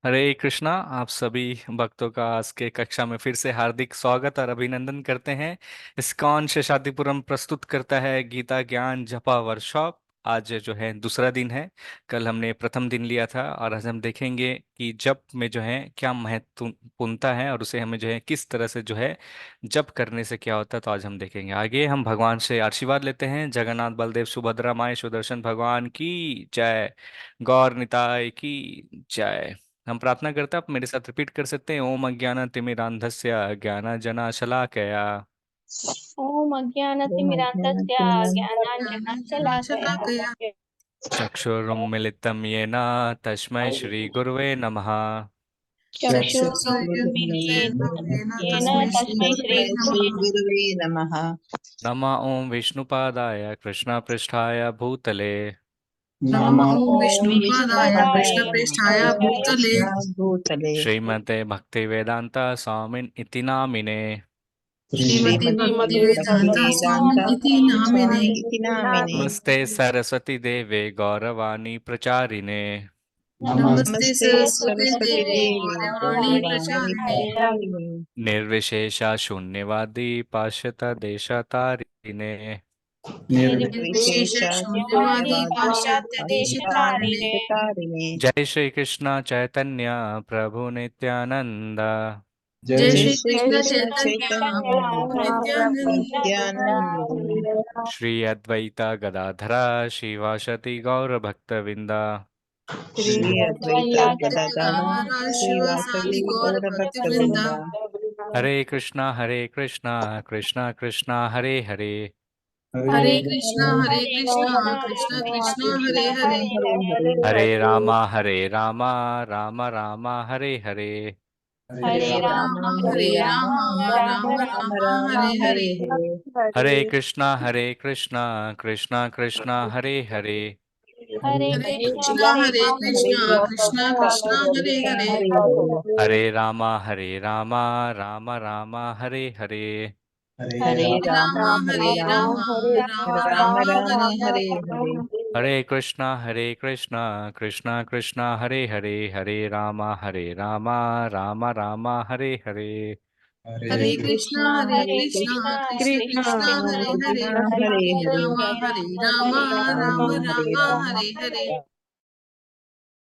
हरे कृष्णा। आप सभी भक्तों का आज के कक्षा में फिर से हार्दिक स्वागत और अभिनंदन करते हैं। इस्कॉन शेषाद्रिपुरम प्रस्तुत करता है गीता ज्ञान जपा वर्कशॉप। आज जो है दूसरा दिन है। कल हमने प्रथम दिन लिया था और आज हम देखेंगे कि जप में जो है क्या महत्वपूर्णता है और उसे हमें जो है किस तरह से जो है जप करने से क्या होता है। तो आज हम देखेंगे। आगे हम भगवान से आशीर्वाद लेते हैं। जगन्नाथ बलदेव सुभद्रा माई सुदर्शन भगवान की जय। गौर निताय की जय। हम प्रार्थना करते हैं। आप मेरे साथ रिपीट कर सकते हैं। ओम अज्ञानतिमिरान्धस्य ज्ञानांजनशलाकया ओम ओम अज्ञानतिमिरान्धस्य ज्ञानाञ्जनशलाकया अज्ञानतिमिरान्धस्य चक्षुरुन्मिलितं येन तस्मै श्रीगुरुवे नमः। चक्षुरुन्मीलितं येन तस्मै तस्मै श्रीगुरवे श्रीगुरवे नमः। नमः। गुरुवे नमः। नमः ओं विष्णुपादाय कृष्णपृष्ठाय भूतले नमः नमः ओं ॐ ॐ विष्णुपादाय विष्णुपदाय विष्णुपदाय कृष्णपृष्ठाय कृष्णपृष्ठाय भूतले कृष्णभूतले श्रीमते भक्तिवेदांत स्वामिन् इति नामिने। श्रीमति श्रीमते भक्ति श्रीमते वेदांता भक्तिवेदान्त स्वामी इति भक्तिवेदान्त नामिने। स्वामी स्वामी इति इति नामिने। नामिने। नमस्ते सरस्वती देवे गौरवाणी प्रचारिणे नमस्ते नमस्ते नमस्ते सरस्वती सरस्वती सरस्वते देवी देवी गौरवाणी गौरवाणी प्रचारिणे। गौरवाणी प्रचारिणे। निर्विशेषा शून्यवादी पाश्चात देशतारिणे निर्विशेष निर्विशेष शून्यवादी निर्विशेषशून्यवादी शून्यवादी पाश्चात्य देश तारिणे। पाश्चात्यदेशतारिणे। पाश्चात्यदेशतारिणे। जय श्री कृष्ण चैतन्य प्रभु नित्यानंद। जय जय श्री श्री जय कृष्ण श्री कृष्ण कृष्ण चैतन्य चैतन्य प्रभु चैतन्य प्रभु प्रभु नित्यानंद। नित्यानंद। नित्यानंद। श्री अद्वैता गदाधरा श्रीवासति गौर भक्तविंदा। श्री श्री अद्वैता अद्वैता गदाधर गदाधर गदाधर श्रीवासदि शिवासादि गौर गौर भक्तवृंदा। भक्तवृंदा। हरे कृष्णा कृष्णा कृष्णा हरे हरे हरे हरे कृष्णा हरे कृष्णा कृष्णा कृष्णा कृष्णा कृष्णा हरे हरे। हरे हरे हरे। हरे। हरे रामा राम राम हरे हरे। हरे हरे राम राम हरे हरे हरे राम राम राम राम राम राम राम राम राम हरे हरे हरे। हरे। हरे हरे। कृष्णा कृष्णा कृष्णा हरे हरे। हरे हरे हरे कृष्णा कृष्णा कृष्ण कृष्णा हरे कृष्णा कृष्णा कृष्ण कृष्णा कृष्ण हरे कृष्ण हरे। हरे हरे। हरे रामा हरे हरे। हरे हरे हरे राम राम हरे हरे राम राम राम हरे राम राम राम राम राम हरे राम हरे हरे। हरे। हरे कृष्णा कृष्णा हरे हरे। हरे रामा रामा हरे हरे। हरे हरे कृष्णा कृष्ण हरे कृष्णा कृष्णा कृष्ण कृष्ण कृष्णा कृष्ण हरे कृष्ण हरे। कृष्ण हरे हरे हरे हरे। राम हरे राम राम हरे राम राम। हरे हरे।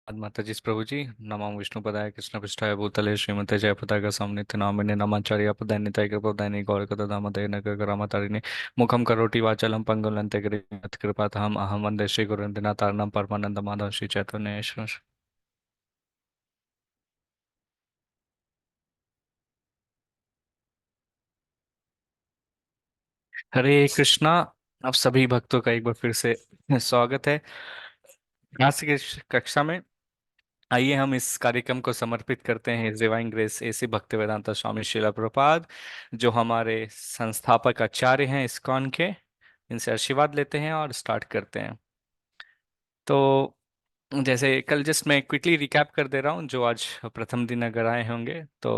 माता जी प्रभु जी। नमो विष्णु पदाय कृष्ण पृष्ठाय भूतले श्रीमते जय पताका सामने नामिने नमाचार्य पदानि तैक पदानि गौर कदामते नगर करामतारिणे मुखम करोति वाचलम पंगुलंते कृपातहम अहम वंदे श्री गुरुंदिना तारणम परमानंद माधव श्री चैतन्य ईश्वर। हरे कृष्णा। आप सभी भक्तों का एक बार फिर से स्वागत है। आज की इस कक्षा में आइए हम इस कार्यक्रम को समर्पित करते हैं हिज डिवाइन ग्रेस एसी भक्तिवेदांता स्वामी श्रीला प्रभुपाद, जो हमारे संस्थापक आचार्य हैं इस्कॉन के। इनसे आशीर्वाद लेते हैं और स्टार्ट करते हैं। तो जैसे कल जस्ट मैं क्विकली रिकैप कर दे रहा हूँ, जो आज प्रथम दिन अगर आए होंगे तो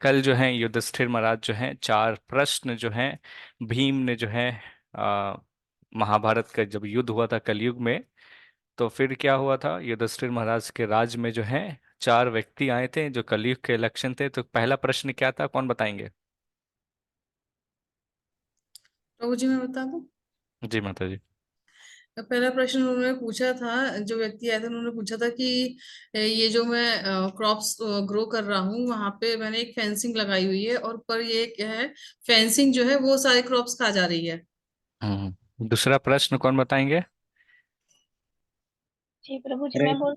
कल जो है युधिष्ठिर महाराज जो है चार प्रश्न जो है भीम ने जो है आ, महाभारत का जब युद्ध हुआ था कलयुग में, तो फिर क्या हुआ था युधिष्ठिर महाराज के राज में जो है चार व्यक्ति आए थे जो कलयुग के लक्षण थे। तो पहला प्रश्न क्या था, कौन बताएंगे? प्रभु जी मैं बता दूं। जी माता जी। तो पहला प्रश्न उन्होंने पूछा था, जो व्यक्ति आए थे उन्होंने पूछा था कि ये जो मैं क्रॉप्स ग्रो कर रहा हूँ वहां पे मैंने एक फेंसिंग लगाई हुई है, और पर ये क्या है, फेंसिंग जो है वो सारे क्रॉप्स खा जा रही है। दूसरा प्रश्न कौन बताएंगे? जी प्रभु जी हरे मैं बोल।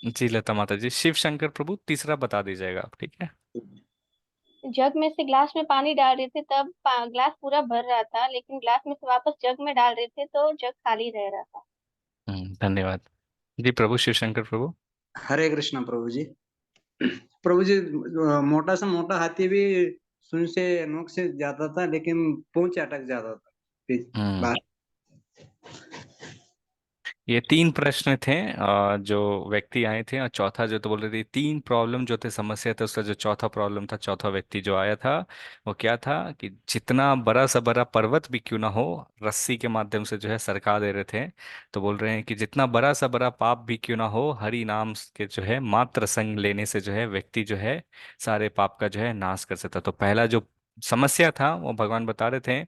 जी लता माता जी। शिव शंकर प्रभु तीसरा बता दीजिएगा आप, ठीक है? जग में से ग्लास में पानी डाल रहे थे तब ग्लास पूरा भर रहा था, लेकिन ग्लास में से वापस जग में डाल रहे थे तो जग खाली रह रहा था। धन्यवाद। जी प्रभु शिव शंकर प्रभु। हरे कृष्ण प्रभु जी। प्रभु जी, मोटा से मोटा हाथी भी सुन से नोक से जाता था, लेकिन पूंछ अटक जाता था फिर हम्म बाहर। ये तीन प्रश्न थे जो व्यक्ति आए थे, और चौथा जो तो बोल रहे थे, तीन प्रॉब्लम जो थे, समस्या थे, उसका जो चौथा प्रॉब्लम था, चौथा व्यक्ति जो आया था वो क्या था कि जितना बड़ा सा बड़ा पर्वत भी क्यों ना हो, रस्सी के माध्यम से जो है सरका दे रहे थे। तो बोल रहे हैं कि जितना बड़ा सा बड़ा पाप भी क्यों ना हो, हरि नाम के जो है मात्र संग लेने से जो है व्यक्ति जो है सारे पाप का जो है नाश कर सकता। तो पहला जो समस्या था वो भगवान बता रहे थे,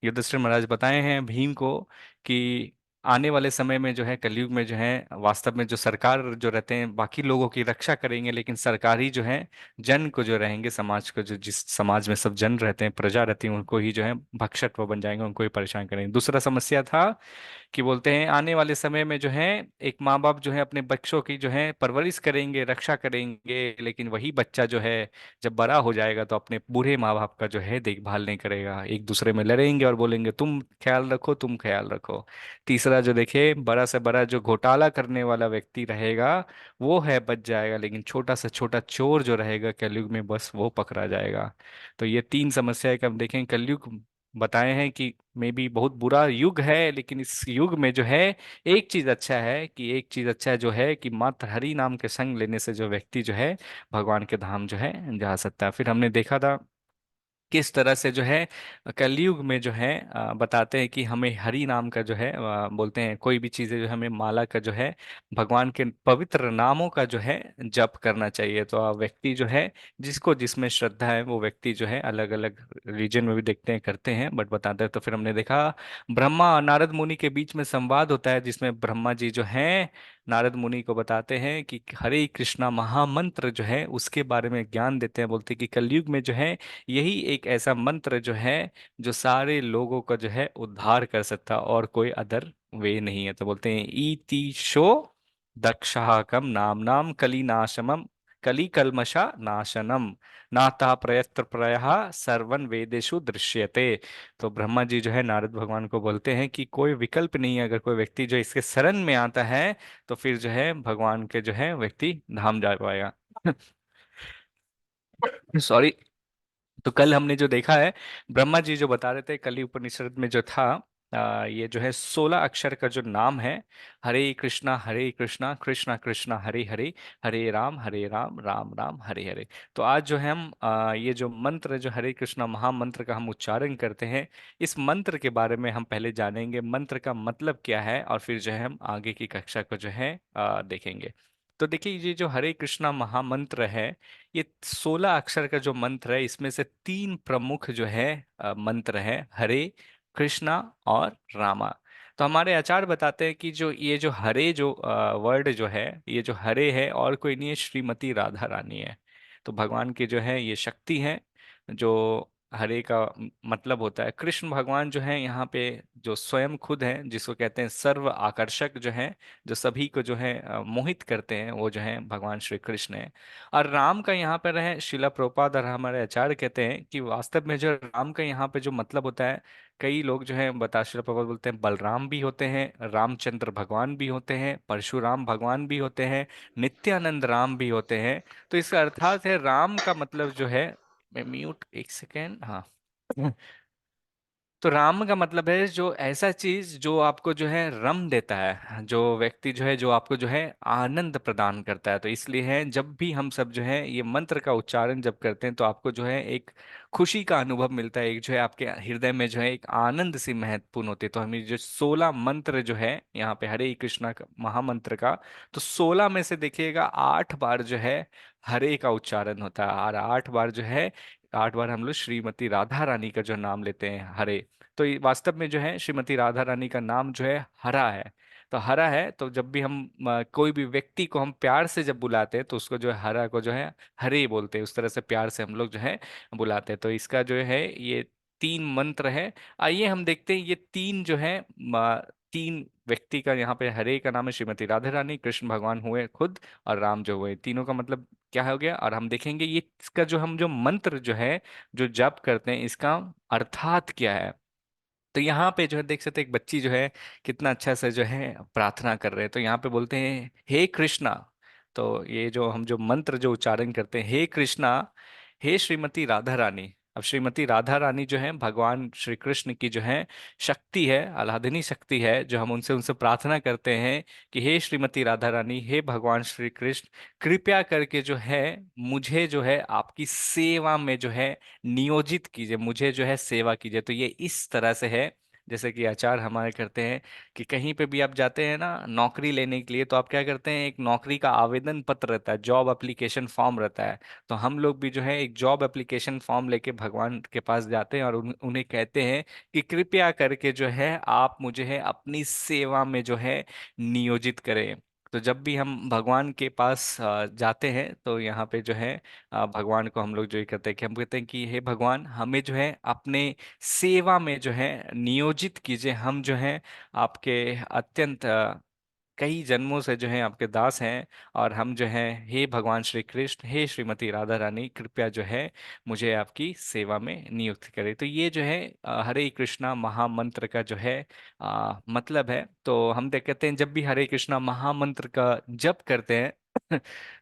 युधिष्ठिर महाराज बताए हैं भीम को कि आने वाले समय में जो है कलयुग में जो है वास्तव में जो सरकार जो रहते हैं बाकी लोगों की रक्षा करेंगे, लेकिन सरकार ही जो है जन को जो रहेंगे, समाज को, जो जिस समाज में सब जन रहते हैं, प्रजा रहती है, उनको ही जो है भक्षक वो बन जाएंगे, उनको ही परेशान करेंगे। दूसरा समस्या था कि बोलते हैं आने वाले समय में जो है एक माँ बाप जो है अपने बच्चों की जो है परवरिश करेंगे, रक्षा करेंगे, लेकिन वही बच्चा जो है जब बड़ा हो जाएगा तो अपने बूढ़े माँ बाप का जो है देखभाल नहीं करेगा, एक दूसरे में लड़ेंगे और बोलेंगे तुम ख्याल रखो, तुम ख्याल रखो। तीसरा जो देखे, बड़ा से बड़ा जो घोटाला करने वाला व्यक्ति रहेगा वो है बच जाएगा, लेकिन छोटा से छोटा चोर जो रहेगा कलयुग में बस वो पकड़ा जाएगा। तो ये तीन समस्याएं कब देखें कलयुग बताए हैं कि मे बी बहुत बुरा युग है, लेकिन इस युग में जो है एक चीज अच्छा है, कि एक चीज अच्छा है जो है कि मात्र हरि नाम के संग लेने से जो व्यक्ति जो है भगवान के धाम जो है जा सकता है। फिर हमने देखा था किस तरह से जो है कलयुग में जो है बताते हैं कि हमें हरि नाम का जो है बोलते हैं कोई भी चीजें जो हमें माला का जो है भगवान के पवित्र नामों का जो है जप करना चाहिए। तो व्यक्ति जो है जिसको जिसमें श्रद्धा है वो व्यक्ति जो है अलग अलग रीजन में भी देखते हैं करते हैं, बट बताते हैं। तो फिर हमने देखा ब्रह्मा और नारद मुनि के बीच में संवाद होता है, जिसमें ब्रह्मा जी जो है नारद मुनि को बताते हैं कि हरे कृष्णा महामंत्र जो है उसके बारे में ज्ञान देते हैं। बोलते हैं कि कलयुग में जो है यही एक ऐसा मंत्र जो है जो सारे लोगों का जो है उद्धार कर सकता, और कोई अदर वे नहीं है। तो बोलते हैं इति शो दक्षाहकम नाम नाम कलिनाशमम कली कल्मषा नाशनम नाता प्रयत्र प्रयः सर्वन वेदेषु दृश्यते। तो ब्रह्मा जी जो है नारद भगवान को बोलते हैं कि कोई विकल्प नहीं है, अगर कोई व्यक्ति जो इसके शरण में आता है तो फिर जो है भगवान के जो है व्यक्ति धाम जा पाएगा। सॉरी। तो कल हमने जो देखा है, ब्रह्मा जी जो बता रहे थे कली उपनिषद में जो था, ये जो है 16 अक्षर का जो नाम है, हरे कृष्णा कृष्णा कृष्णा हरे हरे, हरे राम राम राम हरे हरे। तो आज जो है हम ये जो मंत्र जो हरे कृष्णा महामंत्र का हम उच्चारण करते हैं, इस मंत्र के बारे में हम पहले जानेंगे, मंत्र का मतलब क्या है, और फिर जो है हम आगे की कक्षा को जो है देखेंगे। तो देखिए ये जो हरे कृष्णा महामंत्र है, ये 16 अक्षर का जो मंत्र है, इसमें से तीन प्रमुख जो है मंत्र है, हरे, कृष्णा और रामा। तो हमारे आचार्य बताते हैं कि जो ये जो हरे जो वर्ड जो है, ये जो हरे है और कोई नहीं है, श्रीमती राधा रानी है। तो भगवान की जो है ये शक्ति है, जो हरे का मतलब होता है। कृष्ण भगवान जो है यहाँ पे जो स्वयं खुद है, जिसको कहते हैं सर्व आकर्षक जो है, जो सभी को जो है मोहित करते हैं, वो जो है भगवान श्री कृष्ण है। और राम का यहाँ पर है, शिला प्रोपाद और हमारे आचार्य कहते हैं कि वास्तव में जो राम का यहाँ पे जो मतलब होता है, कई लोग जो है बता शिला प्रोपाद बोलते हैं बलराम भी होते हैं, रामचंद्र भगवान भी होते हैं, परशुराम भगवान भी होते हैं, नित्यानंद राम भी होते हैं। तो इसका अर्थात है राम का मतलब जो है, मैं म्यूट एक सेकेंड, हाँ। तो राम का मतलब है जो ऐसा चीज जो आपको जो है रम देता है, जो व्यक्ति जो है जो आपको जो है आनंद प्रदान करता है। तो इसलिए है जब भी हम सब जो है ये मंत्र का उच्चारण जब करते हैं तो आपको जो है एक खुशी का अनुभव मिलता है, एक जो है आपके हृदय में जो है एक आनंद सी महत्वपूर्ण होती है। तो हमें जो 16 मंत्र जो है यहाँ पे हरे कृष्णा का महामंत्र का, तो 16 में से देखिएगा 8 बार जो है हरे का उच्चारण होता है, और 8 बार जो है 8 बार हम लोग श्रीमती राधा रानी का जो नाम लेते हैं हरे। तो ये वास्तव में जो है श्रीमती राधा रानी का नाम जो है हरा है। तो हरा है, तो जब भी हम कोई भी व्यक्ति को हम प्यार से जब बुलाते हैं तो उसको जो है हरा को जो है हरे बोलते हैं, उस तरह से प्यार से हम लोग जो है बुलाते हैं। तो इसका जो है ये तीन मंत्र है। आइए हम देखते हैं ये तीन जो है तीन व्यक्ति का, यहाँ पे हरे का नाम है श्रीमती राधा रानी, कृष्ण भगवान हुए खुद, और राम जो हुए, तीनों का मतलब क्या हो गया। और हम देखेंगे ये इसका जो हम जो मंत्र जो है जो जप करते हैं इसका अर्थात क्या है। तो यहाँ पे जो है देख सकते हैं एक बच्ची जो है कितना अच्छा से जो है प्रार्थना कर रहे हैं। तो यहाँ पे बोलते हैं हे कृष्णा। तो ये जो हम जो मंत्र जो उच्चारण करते हैं, हे कृष्णा, हे श्रीमती राधा रानी, अब श्रीमती राधा रानी जो है भगवान श्री कृष्ण की जो है शक्ति है, आह्लादिनी शक्ति है, जो हम उनसे उनसे प्रार्थना करते हैं कि हे श्रीमती राधा रानी, हे भगवान श्री कृष्ण, कृपया करके जो है मुझे जो है आपकी सेवा में जो है नियोजित कीजिए, मुझे जो है सेवा कीजिए। तो ये इस तरह से है जैसे कि आचार्य हमारे करते हैं कि कहीं पे भी आप जाते हैं ना नौकरी लेने के लिए, तो आप क्या करते हैं, एक नौकरी का आवेदन पत्र रहता है, जॉब एप्लीकेशन फॉर्म रहता है। तो हम लोग भी जो है एक जॉब एप्लीकेशन फॉर्म लेके भगवान के पास जाते हैं और उन्हें कहते हैं कि कृपया करके जो है आप मुझे है अपनी सेवा में जो है नियोजित करें। तो जब भी हम भगवान के पास जाते हैं तो यहाँ पे जो है भगवान को हम लोग जो ये कहते हैं कि हम कहते हैं कि हे भगवान, हमें जो है अपने सेवा में जो है नियोजित कीजिए। हम जो है आपके अत्यंत कई जन्मों से जो है आपके दास हैं, और हम जो है हे भगवान श्री कृष्ण, हे श्रीमती राधा रानी, कृपया जो है मुझे आपकी सेवा में नियुक्त करें। तो ये जो है हरे कृष्णा महामंत्र का जो है मतलब है। तो हम देख कहते हैं जब भी हरे कृष्णा महामंत्र का जप करते हैं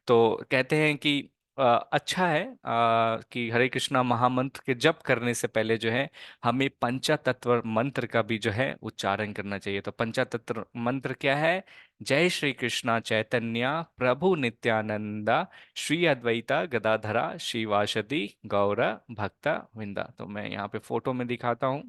तो कहते हैं कि अच्छा है कि हरे कृष्णा महामंत्र के जप करने से पहले जो है हमें पंचातत्व मंत्र का भी जो है उच्चारण करना चाहिए। तो पंचातत्व मंत्र क्या है? जय श्री कृष्णा चैतन्य प्रभु नित्यानंदा श्री अद्वैता गदाधरा श्रीवासदि गौर भक्ता विंदा। तो मैं यहाँ पे फोटो में दिखाता हूँ,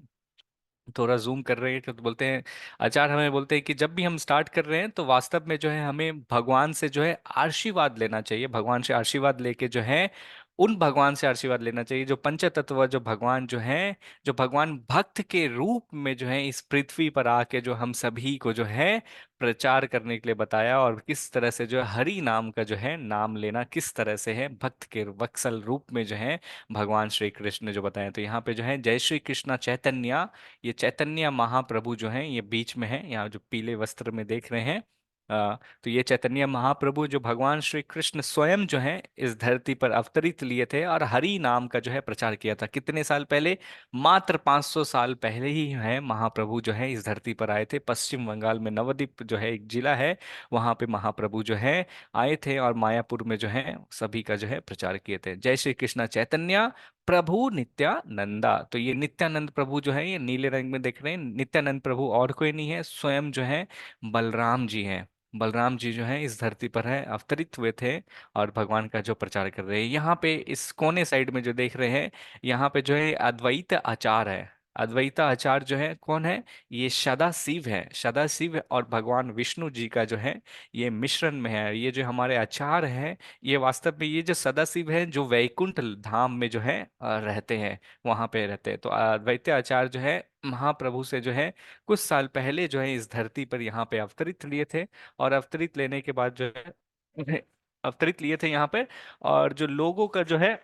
थोड़ा जूम कर रहे हैं तो बोलते हैं आचार्य हमें बोलते हैं कि जब भी हम स्टार्ट कर रहे हैं तो वास्तव में जो है हमें भगवान से जो है आशीर्वाद लेना चाहिए। भगवान से आशीर्वाद लेके जो है उन भगवान से आशीर्वाद लेना चाहिए जो पंचतत्व, जो भगवान जो है, जो भगवान भक्त के रूप में जो है इस पृथ्वी पर आके जो हम सभी को जो है प्रचार करने के लिए बताया, और किस तरह से जो है हरि नाम का जो है नाम लेना किस तरह से है भक्त के वत्सल रूप में जो है भगवान श्री कृष्ण ने जो बताया। तो यहाँ पे जो है जय श्री कृष्णा चैतन्य, ये चैतन्य महाप्रभु जो हैं ये बीच में है, यहाँ जो पीले वस्त्र में देख रहे हैं। तो ये चैतन्य महाप्रभु जो भगवान श्री कृष्ण स्वयं जो है इस धरती पर अवतरित लिए थे और हरि नाम का जो है प्रचार किया था। कितने साल पहले? मात्र 500 साल पहले ही है महाप्रभु जो है इस धरती पर आए थे। पश्चिम बंगाल में नवद्वीप जो है एक जिला है, वहां पे महाप्रभु जो है आए थे और मायापुर में जो है सभी का जो है प्रचार किए थे। जय श्री कृष्ण चैतन्य प्रभु नित्यानंदा। तो ये नित्यानंद प्रभु जो है ये नीले रंग में देख रहे हैं, नित्यानंद प्रभु और कोई नहीं है, स्वयं जो है बलराम जी हैं। बलराम जी जो है इस धरती पर है अवतरित हुए थे और भगवान का जो प्रचार कर रहे हैं। यहाँ पे इस कोने साइड में जो देख रहे हैं, यहाँ पे जो है अद्वैत आचार्य है। अद्वैत आचार्य जो है कौन है? ये सदा शिव है। सदा शिव और भगवान विष्णु जी का जो है ये मिश्रण में है। ये जो हमारे आचार्य हैं ये वास्तव में ये जो सदाशिव है जो वैकुंठ धाम में जो है रहते हैं, वहां पे रहते हैं। तो अद्वैत आचार्य जो है महाप्रभु से जो है कुछ साल पहले जो है इस धरती पर यहाँ पे अवतरित लिए थे, और अवतरित लेने के बाद जो है उन्हें अवतरित लिए थे यहाँ पे, और जो लोगों का जो है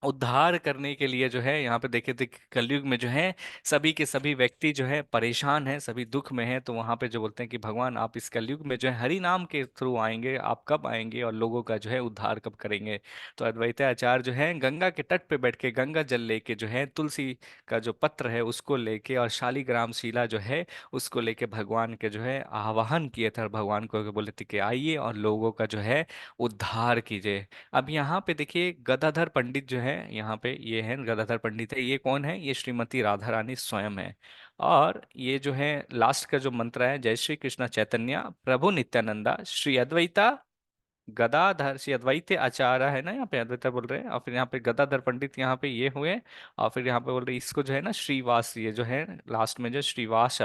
उद्धार करने के लिए जो है यहाँ पे देखे थे कि कलयुग में जो है सभी के सभी व्यक्ति जो है परेशान हैं, सभी दुख में हैं। तो वहां पे जो बोलते हैं कि भगवान आप इस कलयुग में जो है हरि नाम के थ्रू आएंगे, आप कब आएंगे और लोगों का जो है उद्धार कब करेंगे। तो अद्वैत आचार्य जो है गंगा के तट पे बैठ के गंगा जल लेके जो है तुलसी का जो पत्र है उसको लेके और शालिग्राम शिला जो है उसको लेके भगवान के जो है आवाहन किए थे, और भगवान को बोले थे कि आइए और लोगों का जो है उद्धार कीजिए। अब यहाँ पे देखिए गदाधर पंडित जो है, यहाँ पे ये है गदाधर पंडित है। ये कौन है? ये श्रीमती राधा रानी स्वयं है। और ये जो है लास्ट का जो मंत्र है जय श्री कृष्ण चैतन्य प्रभु नित्यानंदा श्री अद्वैता गदाधर, श्री अद्वैत आचार्य है ना, यहाँ पे अद्वैत बोल रहे हैं, और फिर यहाँ पे गदाधर पंडित यहाँ पे ये हुए, और फिर यहाँ पे बोल रहे हैं इसको जो है ना श्रीवास, ये जो है लास्ट में जो श्रीवास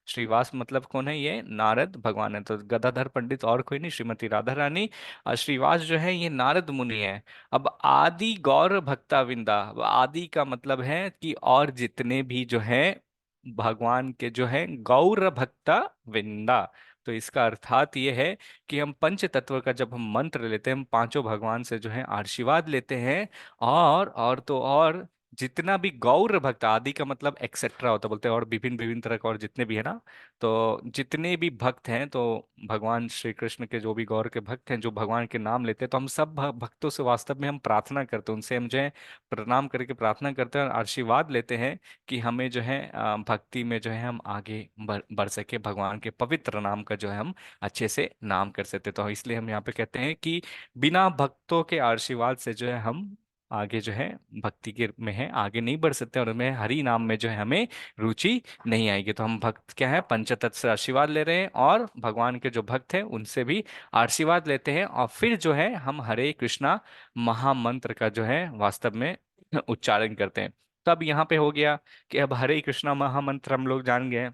श्रीवास मतलब कौन है? ये नारद भगवान है। तो गदाधर पंडित और कोई नहीं, श्रीमती राधा रानी, और श्रीवास जो है ये नारद मुनि है। अब आदि गौर भक्ता विंदा, अब आदि का मतलब है कि और जितने भी जो है भगवान के जो है गौर भक्ता विंदा। तो इसका अर्थात ये है कि हम पंच तत्व का जब हम मंत्र लेते हैं, हम पांचों भगवान से जो है आशीर्वाद लेते हैं, और तो और जितना भी गौर भक्त, आदि का मतलब एक्सेट्रा होता है, बोलते हैं और विभिन्न विभिन्न तरह का और जितने भी है ना, तो जितने भी भक्त हैं, तो भगवान श्री कृष्ण के जो भी गौर के भक्त हैं जो भगवान के नाम लेते हैं, तो हम सब भक्तों से वास्तव में हम प्रार्थना करते हैं, उनसे हम जो है प्रणाम करके प्रार्थना करते हैं और आशीर्वाद लेते हैं कि हमें जो है भक्ति में जो है हम आगे बढ़ सके, भगवान के पवित्र नाम का जो है हम अच्छे से नाम कर सकते। तो इसलिए हम यहाँ पे कहते हैं कि बिना भक्तों के आशीर्वाद से जो है हम आगे जो है भक्ति के में है आगे नहीं बढ़ सकते, और हमें हरि नाम में जो है हमें रुचि नहीं आएगी। तो हम भक्त क्या है पंचतत्व से आशीर्वाद ले रहे हैं और भगवान के जो भक्त हैं उनसे भी आशीर्वाद लेते हैं, और फिर जो है हम हरे कृष्णा महामंत्र का जो है वास्तव में उच्चारण करते हैं। तो अब यहाँ पे हो गया कि अब हरे कृष्णा महामंत्र हम लोग जान गए।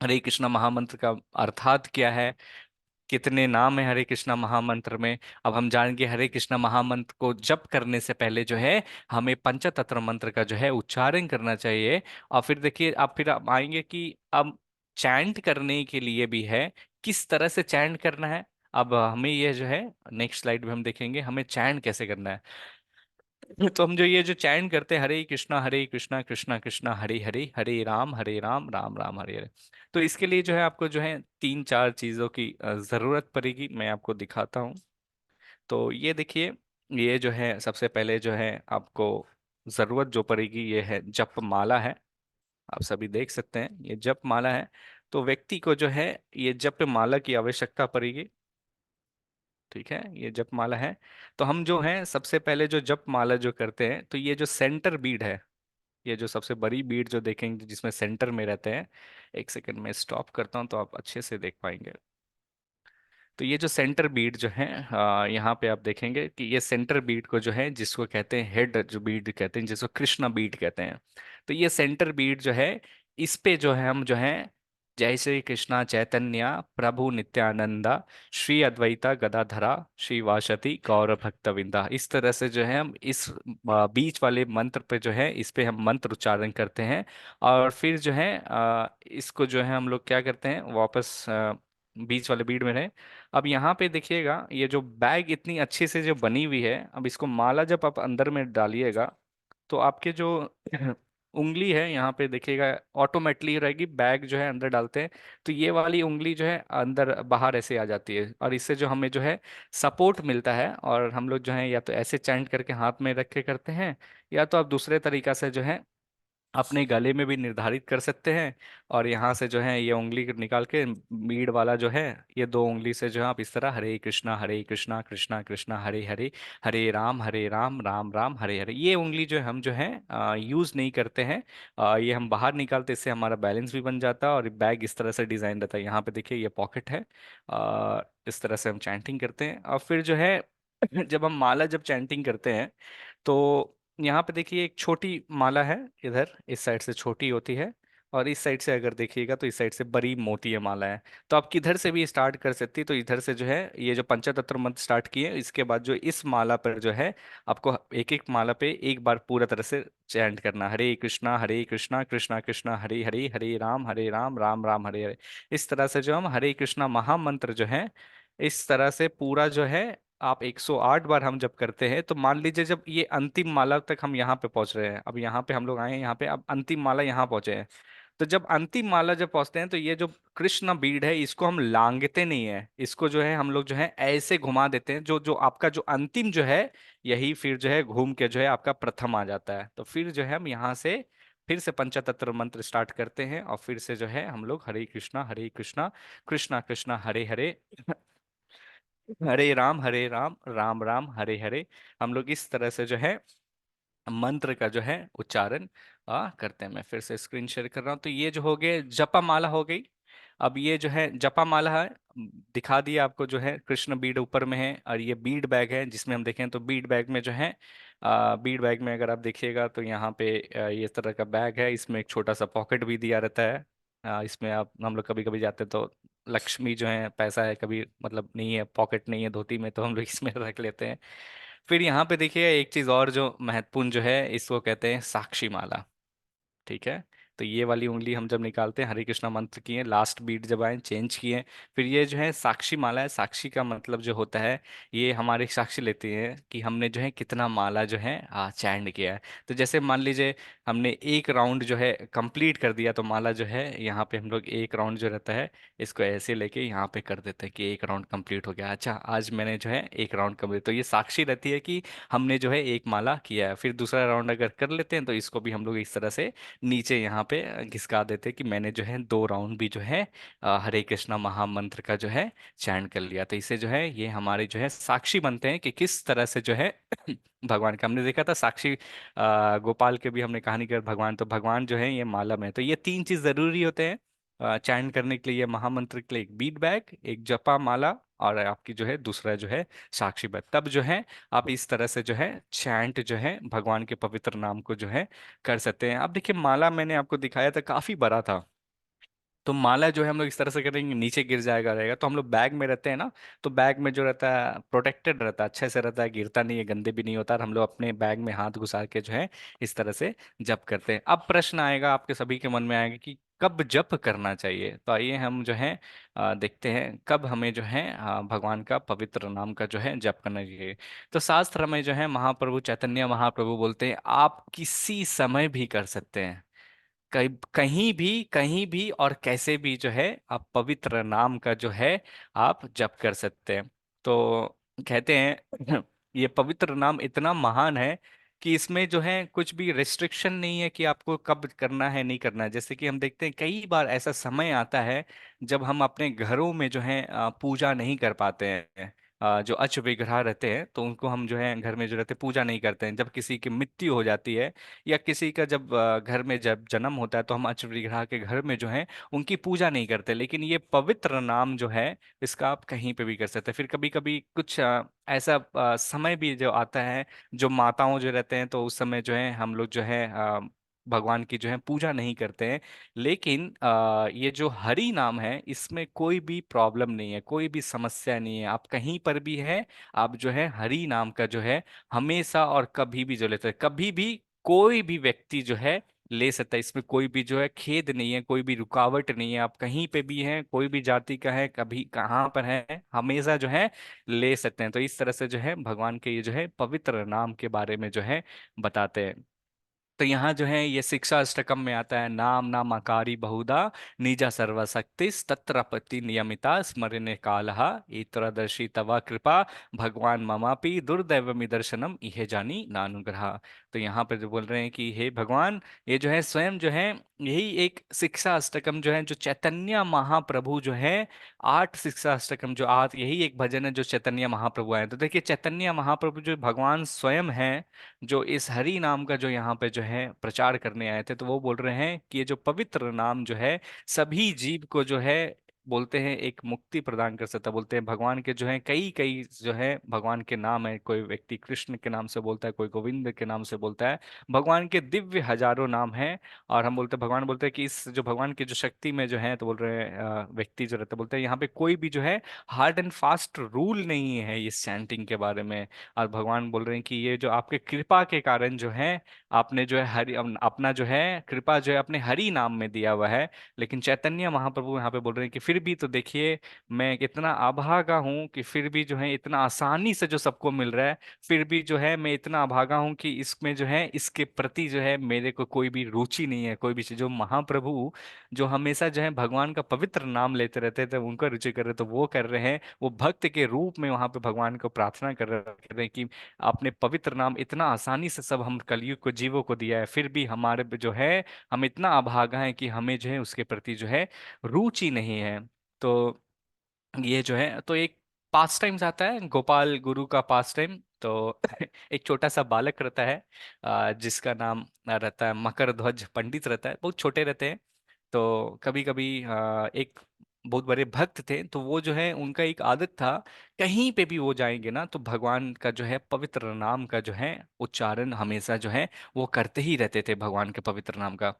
हरे कृष्णा महामंत्र का अर्थात क्या है, कितने नाम है हरे कृष्णा महामंत्र में। अब हम जानेंगे हरे कृष्णा महामंत्र को जप करने से पहले जो है हमें पंचतंत्र मंत्र का जो है उच्चारण करना चाहिए। और फिर देखिए अब फिर आप आएंगे कि अब चैंट करने के लिए भी है, किस तरह से चैंट करना है। अब हमें ये जो है नेक्स्ट स्लाइड में हम देखेंगे हमें चैंट कैसे करना है। तो हम जो ये जो चैंट करते हैं हरे कृष्णा कृष्णा कृष्णा हरे हरे हरे राम राम राम हरे हरे, तो इसके लिए जो है आपको जो है तीन चार चीजों की जरूरत पड़ेगी, मैं आपको दिखाता हूँ। तो ये देखिए, ये जो है सबसे पहले जो है आपको जरूरत जो पड़ेगी ये है जप माला है। आप सभी देख सकते हैं ये जप माला है। तो व्यक्ति को जो है ये जप माला की आवश्यकता पड़ेगी। ठीक है, ये जप माला है। तो हम जो है सबसे पहले जो जप माला जो करते हैं, तो ये जो सेंटर बीड है, ये जो सबसे बड़ी बीड जो देखेंगे जिसमें सेंटर में रहते हैं, एक सेकंड में स्टॉप करता हूं तो आप अच्छे से देख पाएंगे। तो ये जो सेंटर बीट जो है यहाँ पे आप देखेंगे कि ये सेंटर बीट को जो है जिसको कहते हैं हेड जो बीट कहते हैं, जिसको कृष्णा बीट कहते हैं। तो ये सेंटर बीट जो है इस पे जो है हम जो है जय श्री कृष्णा चैतन्य प्रभु नित्यानंदा श्री अद्वैता गदाधरा श्री वासति गौर भक्तविंदा, इस तरह से जो है हम इस बीच वाले मंत्र पे जो है इस पे हम मंत्र उच्चारण करते हैं। और फिर जो है इसको जो है हम लोग क्या करते हैं वापस बीच वाले बीड में रहे। अब यहाँ पे देखिएगा ये जो बैग इतनी अच्छे से जो बनी हुई है, अब इसको माला जब आप अंदर में डालिएगा तो आपके जो उंगली है यहाँ पे देखिएगा ऑटोमेटिकली रहेगी, बैग जो है अंदर डालते हैं तो ये वाली उंगली जो है अंदर बाहर ऐसे आ जाती है, और इससे जो हमें जो है सपोर्ट मिलता है। और हम लोग जो है या तो ऐसे चैंट करके हाथ में रख के करते हैं, या तो आप दूसरे तरीका से जो है अपने गले में भी निर्धारित कर सकते हैं। और यहाँ से जो है ये उंगली निकाल के मीड वाला जो है ये दो उंगली से जो है आप इस तरह हरे कृष्णा कृष्णा कृष्णा हरे हरे हरे राम राम राम हरे हरे, ये उंगली जो है हम जो है यूज नहीं करते हैं। ये हम बाहर निकालते, इससे हमारा बैलेंस भी बन जाता है। और बैग इस तरह से डिजाइन रहता है, यहाँ पे देखिए ये पॉकेट है। इस तरह से हम चैंटिंग करते हैं। और फिर जो है जब हम माला जब चैंटिंग करते हैं तो यहाँ पे देखिए एक छोटी माला है, इधर इस साइड से छोटी होती है, और इस साइड से अगर देखिएगा तो इस साइड से बड़ी मोटी ये माला है। तो आप किधर से भी स्टार्ट कर सकती, तो इधर से जो है ये जो पंचतंत्र मंत्र स्टार्ट किए इसके बाद जो इस माला पर जो है आपको एक एक माला पे एक बार पूरा तरह से चैंट करना, हरे कृष्णा कृष्णा कृष्णा हरे हरे हरे राम राम राम हरे हरे। इस तरह से जो हम हरे कृष्णा महामंत्र जो है इस तरह से पूरा जो है आप 108 बार हम जब करते हैं, तो मान लीजिए जब ये अंतिम माला तक हम यहाँ पे पहुंच रहे हैं, अब यहाँ पे हम लोग आए हैं यहाँ पे, अब अंतिम माला यहाँ पहुंचे हैं। तो जब अंतिम माला जब पहुंचते हैं तो ये जो कृष्ण बीड़ है इसको हम लांगते नहीं है, इसको जो है हम लोग जो है ऐसे घुमा देते हैं, जो जो आपका जो अंतिम जो है यही फिर जो है घूम के जो है आपका प्रथम आ जाता है। तो फिर जो है हम यहाँ से फिर से पंचतंत्र मंत्र स्टार्ट करते हैं, और फिर से जो है हम लोग हरे कृष्णा कृष्णा कृष्णा हरे हरे हरे राम राम राम हरे हरे, हम लोग इस तरह से जो है मंत्र का जो है उच्चारण करते हैं। मैं फिर से स्क्रीन शेयर कर रहा हूँ। तो ये जो हो गए जपा माला हो गई। अब ये जो है जपा माला है, दिखा दिया आपको जो है कृष्ण बीड ऊपर में है, और ये बीड बैग है जिसमें हम देखें तो बीड बैग में जो है बीड बैग में अगर आप देखिएगा तो यहाँ पे ये इस तरह का बैग है, इसमें एक छोटा सा पॉकेट भी दिया रहता है। इसमें आप हम लोग कभी कभी जाते तो लक्ष्मी जो है पैसा है कभी मतलब नहीं है, पॉकेट नहीं है धोती में, तो हम लोग इसमें रख लेते हैं। फिर यहाँ पे देखिए एक चीज और जो महत्वपूर्ण जो है इसको कहते हैं साक्षी माला। ठीक है, तो ये वाली उंगली हम जब निकालते हैं हरे कृष्णा मंत्र किए लास्ट बीट जब आए चेंज किए, फिर ये जो है साक्षी माला है। साक्षी का मतलब जो होता है ये हमारे साक्षी लेते हैं कि हमने जो है कितना माला जो है चैंड किया है। तो जैसे मान लीजिए हमने एक राउंड जो है कंप्लीट कर दिया, तो माला जो है यहाँ पे हम लोग एक राउंड जो रहता है इसको ऐसे लेके यहाँ पे कर देते हैं कि एक राउंड कंप्लीट हो गया, अच्छा आज मैंने जो है एक राउंड कंप्लीट, तो ये साक्षी रहती है कि हमने जो है एक माला किया है। फिर दूसरा राउंड अगर कर लेते हैं तो इसको भी हम लोग इस तरह से नीचे यहाँ पे घिसका देते कि मैंने जो है 2 राउंड भी जो है हरे कृष्णा महामंत्र का जो है चयन कर लिया। तो इससे जो है ये हमारे जो है साक्षी बनते हैं कि किस तरह से जो है भगवान का हमने देखा था साक्षी गोपाल के भी हमने कहानी कर भगवान, तो भगवान जो है ये माला में, तो ये 3 चीज जरूरी होते हैं चयन करने के लिए, महामंत्र के लिए, एक बीट बैग, एक जपा माला, और आपकी जो है दूसरा जो है साक्षी बैग। तब जो है आप इस तरह से जो है चैंट जो है भगवान के पवित्र नाम को जो है कर सकते हैं। अब देखिए माला मैंने आपको दिखाया था काफी बड़ा था, तो माला जो है हम लोग इस तरह से करेंगे नीचे गिर जाएगा रहेगा, तो हम लोग बैग में रहते हैं ना, तो बैग में जो रहता है प्रोटेक्टेड रहता है, अच्छे से रहता है, गिरता नहीं है, गंदे भी नहीं होता, और हम लोग अपने बैग में हाथ घुसा के जो है इस तरह से जप करते हैं। अब प्रश्न आएगा आपके सभी के मन में आएगा कि कब जप करना चाहिए, तो आइए हम जो है देखते हैं कब हमें जो है भगवान का पवित्र नाम का जो है जप करना चाहिए। तो शास्त्र में जो है महाप्रभु चैतन्य महाप्रभु बोलते हैं आप किसी समय भी कर सकते हैं, कहीं भी और कैसे भी जो है आप पवित्र नाम का जो है आप जप कर सकते हैं। तो कहते हैं ये पवित्र नाम इतना महान है कि इसमें जो है कुछ भी रिस्ट्रिक्शन नहीं है कि आपको कब करना है नहीं करना है। जैसे कि हम देखते हैं कई बार ऐसा समय आता है जब हम अपने घरों में जो है पूजा नहीं कर पाते हैं, जो अच विग्रह रहते हैं तो उनको हम जो है घर में जो रहते हैं पूजा नहीं करते हैं। जब किसी की मृत्यु हो जाती है या किसी का जब घर में जब जन्म होता है तो हम अष्टविग्रह के घर में जो है उनकी पूजा नहीं करते। लेकिन ये पवित्र नाम जो है इसका आप कहीं पे भी कर सकते हैं। फिर कभी कभी कुछ ऐसा समय भी जो आता है जो माताओं जो रहते हैं तो उस समय जो है हम लोग जो है भगवान की जो है पूजा नहीं करते हैं। लेकिन ये जो हरि नाम है इसमें कोई भी प्रॉब्लम नहीं है, कोई भी समस्या नहीं है, आप कहीं पर भी है आप जो है हरि नाम का जो है हमेशा और कभी भी जो लेते हैं, कभी भी कोई भी व्यक्ति जो है ले सकता है। इसमें कोई भी जो है खेद नहीं है, कोई भी रुकावट नहीं है, आप कहीं पे भी हैं, कोई भी जाति का है, कभी कहाँ पर है, हमेशा जो है ले सकते हैं। तो इस तरह से जो है भगवान के ये जो है पवित्र नाम के बारे में जो है बताते हैं। तो यहाँ जो है ये शिक्षा अष्टकम में आता है, नाम नामाकारी बहुधा निजा सर्वशक्ति तत्रपति नियमिता स्मरणे कालः इतरदर्शी तवा कृपा भगवान ममापि दुर्दैवमि दर्शनम इहे जानी नानुग्रह। तो यहाँ पे जो बोल रहे हैं कि हे भगवान ये जो है स्वयं जो है यही एक शिक्षा अष्टकम जो है जो चैतन्य महाप्रभु जो है 8 शिक्षा अष्टकम जो आज यही एक भजन है जो चैतन्य महाप्रभु आए। तो देखिए चैतन्य महाप्रभु जो भगवान स्वयं है जो इस हरि नाम का जो यहाँ पे जो है प्रचार करने आए थे, तो वो बोल रहे हैं कि ये जो पवित्र नाम जो है सभी जीव को जो है बोलते हैं एक मुक्ति प्रदान कर सकता है। बोलते हैं भगवान के जो है कई कई जो है भगवान के नाम है, कोई व्यक्ति कृष्ण के नाम से बोलता है, कोई गोविंद के नाम से बोलता है, भगवान के दिव्य हजारों नाम हैं। और हम बोलते हैं भगवान बोलते हैं कि इस जो भगवान की जो शक्ति में जो है तो बोल रहे हैं व्यक्ति जो रहते हैं बोलते हैं यहाँ पे कोई भी जो है हार्ड एंड फास्ट रूल नहीं है इस चैंटिंग के बारे में। और भगवान बोल रहे हैं कि ये जो आपके कृपा के कारण जो है आपने जो है हरि अपना जो है कृपा जो है अपने हरि नाम में दिया हुआ है। लेकिन चैतन्य महाप्रभु यहाँ पे बोल रहे हैं कि फिर भी तो देखिए मैं कितना अभागा हूँ कि फिर भी जो है इतना आसानी से जो सबको मिल रहा है, फिर भी जो है मैं इतना अभागा हूँ कि इसमें जो है इसके प्रति जो है मेरे को कोई भी रुचि नहीं है, कोई भी चीज। जो महाप्रभु जो हमेशा जो है भगवान का पवित्र नाम लेते रहते थे उनका रुचि कर रहे तो वो कर रहे हैं, वो भक्त के रूप में वहां पे भगवान को प्रार्थना कर रहे हैं कि आपने पवित्र नाम इतना आसानी से सब हम कलयुग को जीवों को दिया है, फिर भी हमारे पे जो है हम इतना अभागा है कि हमें जो है उसके प्रति जो है रुचि नहीं है। तो ये जो है तो एक पास टाइम्स आता है गोपाल गुरु का पास टाइम। तो एक छोटा सा बालक रहता है जिसका नाम रहता है मकर ध्वज पंडित रहता है, बहुत छोटे रहते हैं। तो कभी कभी एक बहुत बड़े भक्त थे तो वो जो है उनका एक आदत था कहीं पे भी वो जाएंगे ना तो भगवान का जो है पवित्र नाम का जो है उच्चारण हमेशा जो है वो करते ही रहते थे भगवान के पवित्र नाम का।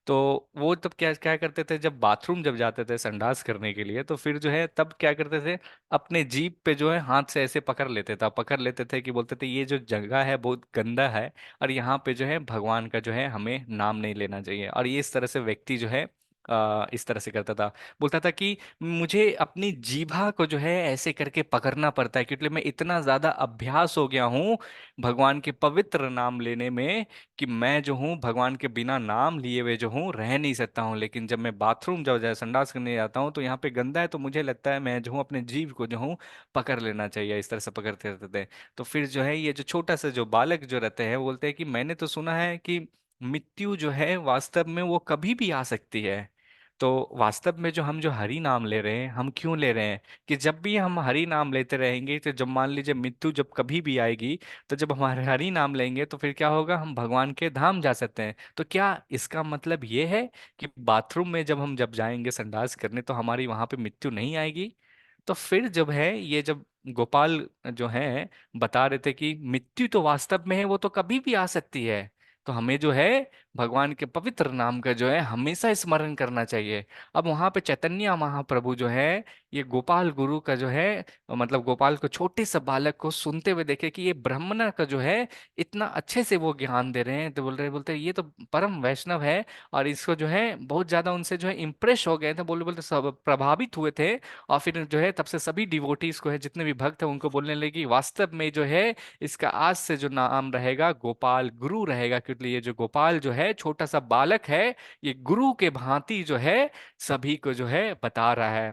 तो वो तब क्या क्या करते थे जब बाथरूम जब जाते थे संडास करने के लिए तो फिर जो है तब क्या करते थे अपने जीभ पे जो है हाथ से ऐसे पकड़ लेते थे, पकड़ लेते थे कि बोलते थे ये जो जगह है बहुत गंदा है और यहाँ पे जो है भगवान का जो है हमें नाम नहीं लेना चाहिए। और ये इस तरह से व्यक्ति जो है इस तरह से करता था, बोलता था कि मुझे अपनी जीभा को जो है ऐसे करके पकड़ना पड़ता है क्योंकि मैं इतना ज्यादा अभ्यास हो गया हूँ भगवान के पवित्र नाम लेने में कि मैं जो हूँ भगवान के बिना नाम लिए हुए जो हूँ रह नहीं सकता हूँ। लेकिन जब मैं बाथरूम जब जाए संडास करने जाता हूँ तो यहाँ पे गंदा है तो मुझे लगता है मैं जो हूँ अपने जीभ को जो हूँ पकड़ लेना चाहिए। इस तरह से पकड़ते रहते थे। तो फिर जो है ये जो छोटा सा जो बालक जो रहते हैं वो बोलते हैं कि मैंने तो सुना है कि मृत्यु जो है वास्तव में वो कभी भी आ सकती है। तो वास्तव में जो हम जो हरि नाम ले रहे हैं, हम क्यों ले रहे हैं? कि जब भी हम हरि नाम लेते रहेंगे, तो जब मान लीजिए मृत्यु जब कभी भी आएगी, तो जब हमारे हरि नाम लेंगे तो फिर क्या होगा, हम भगवान के धाम जा सकते हैं। तो क्या इसका मतलब ये है कि बाथरूम में जब हम जब जाएंगे संडास करने, तो हमारी वहां पे मृत्यु नहीं आएगी? तो फिर जब है ये जब गोपाल जो है बता रहे थे कि मृत्यु तो वास्तव में है, वो तो कभी भी आ सकती है, तो हमें जो है भगवान के पवित्र नाम का जो है हमेशा स्मरण करना चाहिए। अब वहां पे चैतन्य महाप्रभु जो है, ये गोपाल गुरु का जो है, मतलब गोपाल को, छोटे से बालक को सुनते हुए देखे कि ये ब्राह्मण का जो है इतना अच्छे से वो ज्ञान दे रहे हैं, तो बोलते ये तो परम वैष्णव है। और इसको जो है बहुत ज्यादा उनसे जो है इम्प्रेस हो गए थे, बोलते बोलते सब प्रभावित हुए थे। और फिर जो है तब से सभी डिवोटीज को है, जितने भी भक्त हैं, उनको बोलने लगे कि वास्तव में जो है इसका आज से जो नाम रहेगा गोपाल गुरु रहेगा, क्योंकि ये जो गोपाल जो है छोटा सा बालक है, ये गुरु के भांति जो है सभी को जो है बता रहा है।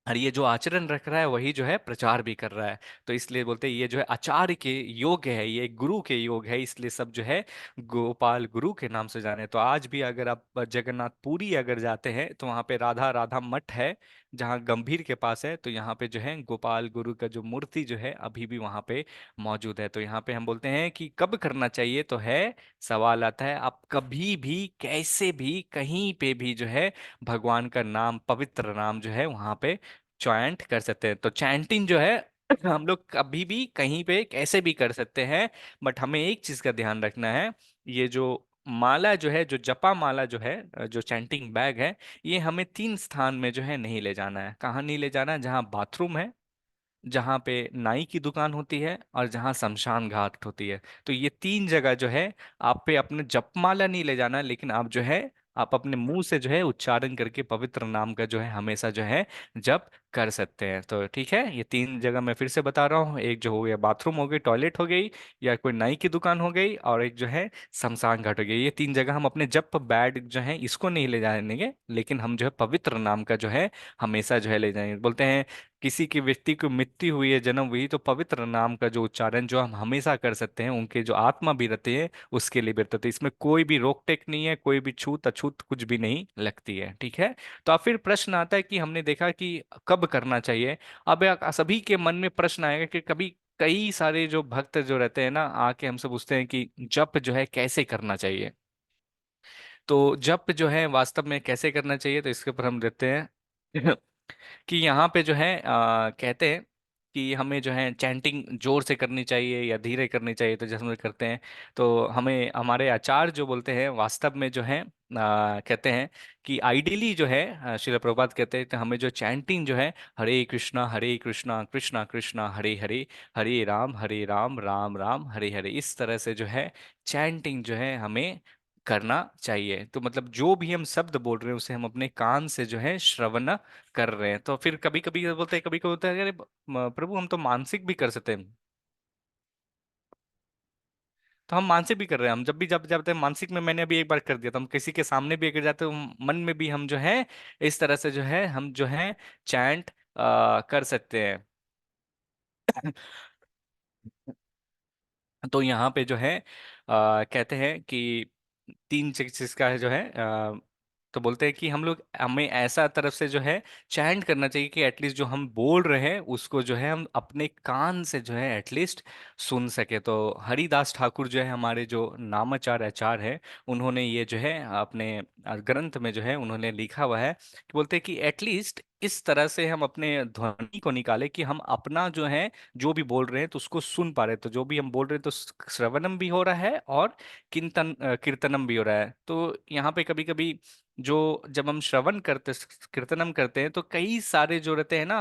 और ये जो आचरण रख रहा है वही जो है प्रचार भी कर रहा है। तो इसलिए बोलते हैं ये जो है आचार्य के योग है, ये गुरु के योग है, इसलिए सब जो है गोपाल गुरु के नाम से जाने। तो आज भी अगर आप जगन्नाथ पुरी अगर जाते हैं, तो वहाँ पे राधा राधा मठ है, जहाँ गंभीर के पास है, तो यहाँ पे जो है गोपाल गुरु का जो मूर्ति जो है अभी भी वहाँ पे मौजूद है। तो यहाँ पे हम बोलते हैं कि कब करना चाहिए, तो है सवाल आता है, आप कभी भी कैसे भी कहीं पे भी जो है भगवान का नाम, पवित्र नाम जो है वहां पे चैंट कर सकते हैं। तो चैंटिंग जो है हम लोग कभी भी कहीं पे कैसे भी कर सकते हैं, बट हमें एक चीज का ध्यान रखना है, ये जो माला जो है, जो जपा माला जो है, जो चैंटिंग बैग है, ये हमें 3 स्थान में जो है नहीं ले जाना है। कहाँ नहीं ले जाना है? जहाँ बाथरूम है, जहाँ पे नाई की दुकान होती है, और जहाँ शमशान घाट होती है। तो ये 3 जगह जो है आप पे अपने जपमाला नहीं ले जाना, लेकिन आप जो है आप अपने मुंह से जो है उच्चारण करके पवित्र नाम का जो है हमेशा जो है जप कर सकते हैं। तो ठीक है, ये 3 जगह मैं फिर से बता रहा हूँ, एक जो हो गया बाथरूम हो गई, टॉयलेट हो गई, या कोई नाई की दुकान हो गई, और एक जो है शमशान घाट हो गई। ये 3 जगह हम अपने जप बैग जो है इसको नहीं ले जाएंगे, लेकिन हम जो है पवित्र नाम का जो है हमेशा जो है ले जाएंगे। बोलते हैं किसी की व्यक्ति को मृत्यु हुई है, जन्म हुई, तो पवित्र नाम का जो उच्चारण जो हम हमेशा कर सकते हैं, उनके जो आत्मा भी रहते हैं उसके लिए भी रहते हैं। इसमें कोई भी रोक टेक नहीं है, कोई भी छूत अछूत कुछ भी नहीं लगती है। ठीक है। तो अब फिर प्रश्न आता है कि हमने देखा कि कब करना चाहिए। अब सभी के मन में प्रश्न आएगा कि कभी कई सारे जो भक्त जो रहते हैं ना, आके हमसे पूछते हैं कि जप जो है कैसे करना चाहिए। तो जप जो है वास्तव में कैसे करना चाहिए, तो इसके ऊपर हम देते हैं कि यहाँ पे जो है कहते हैं कि हमें जो है चैंटिंग जोर से करनी चाहिए या धीरे करनी चाहिए। तो जैसे हम लोग करते हैं, तो हमें हमारे आचार्य जो बोलते हैं वास्तव में जो है कहते हैं कि आइडियली जो है श्रील प्रभुपाद कहते हैं, तो हमें जो चैंटिंग जो है हरे कृष्णा कृष्णा कृष्णा हरे हरे, हरे राम राम राम हरे हरे, इस तरह से जो है चैंटिंग जो है हमें करना चाहिए। तो मतलब जो भी हम शब्द बोल रहे हैं उसे हम अपने कान से जो है श्रवण कर रहे हैं। तो फिर कभी कभी बोलते हैं, कभी कभी बोलते हैं, अरे प्रभु हम तो मानसिक भी कर सकते हैं। तो हम मानसिक भी कर रहे हैं, हम जब भी जब जाते हैं मानसिक में, मैंने अभी एक बार कर दिया, तो हम किसी के सामने भी अगर जाते हैं तो मन में भी हम जो है इस तरह से जो है हम जो है चैंट कर सकते हैं। तो यहाँ पे जो है कहते हैं कि 3 चीज का है जो है तो बोलते हैं कि हम लोग, हमें ऐसा तरफ से जो है चैंट करना चाहिए कि एटलीस्ट जो हम बोल रहे हैं उसको जो है हम अपने कान से जो है एटलीस्ट सुन सके। तो हरिदास ठाकुर जो है हमारे जो नामाचार आचार्य है, उन्होंने ये जो है अपने ग्रंथ में जो है उन्होंने लिखा हुआ है कि बोलते हैं कि एटलीस्ट इस तरह से हम अपने ध्वनि को निकाले कि हम अपना जो है जो भी बोल रहे हैं तो उसको सुन पा रहे हैं। तो जो भी हम बोल रहे हैं तो श्रवणम भी हो रहा है और कीर्तनम भी हो रहा है। तो यहाँ पे कभी कभी जो जब हम श्रवण करते, कीर्तनम करते हैं, तो कई सारे जो रहते हैं ना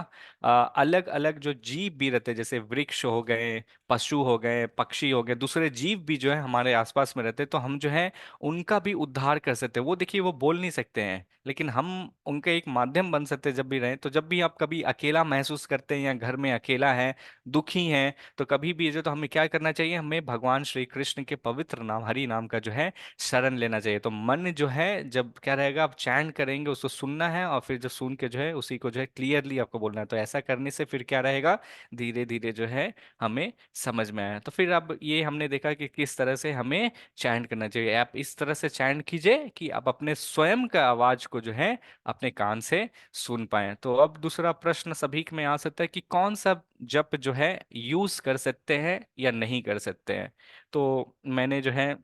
अलग अलग जो जीव भी रहते हैं, जैसे वृक्ष हो गए, पशु हो गए, पक्षी हो गए, दूसरे जीव भी जो है हमारे आसपास में रहते हैं, तो हम जो है उनका भी उद्धार कर सकते हैं। वो देखिए वो बोल नहीं सकते हैं, लेकिन हम उनका एक माध्यम बन सकते हैं जब भी रहें। तो जब भी आप कभी अकेला महसूस करते हैं या घर में अकेला है, दुखी हैं, तो कभी भी जो, तो हमें क्या करना चाहिए, हमें भगवान श्री कृष्ण के पवित्र नाम हरि नाम का जो है शरण लेना चाहिए। तो मन जो है जब क्या रहेगा, रहेगा, आप चैंट करेंगे, उसको सुनना है और फिर जो सुन के जो है उसी को जो है क्लियरली आपको बोलना है। तो ऐसा करने से फिर क्या रहेगा, धीरे धीरे जो है हमें समझ में आया। तो फिर अब ये हमने देखा कि किस तरह से हमें चैंट करना चाहिए। आप इस तरह से चैंट कीजिए कि आप अपने स्वयं का आवाज को जो है अपने कान से सुन पाए। तो अब दूसरा प्रश्न सभी में आ सकता है कि कौन सा जप जो है यूज कर सकते हैं या नहीं कर सकते हैं। तो मैंने जो है,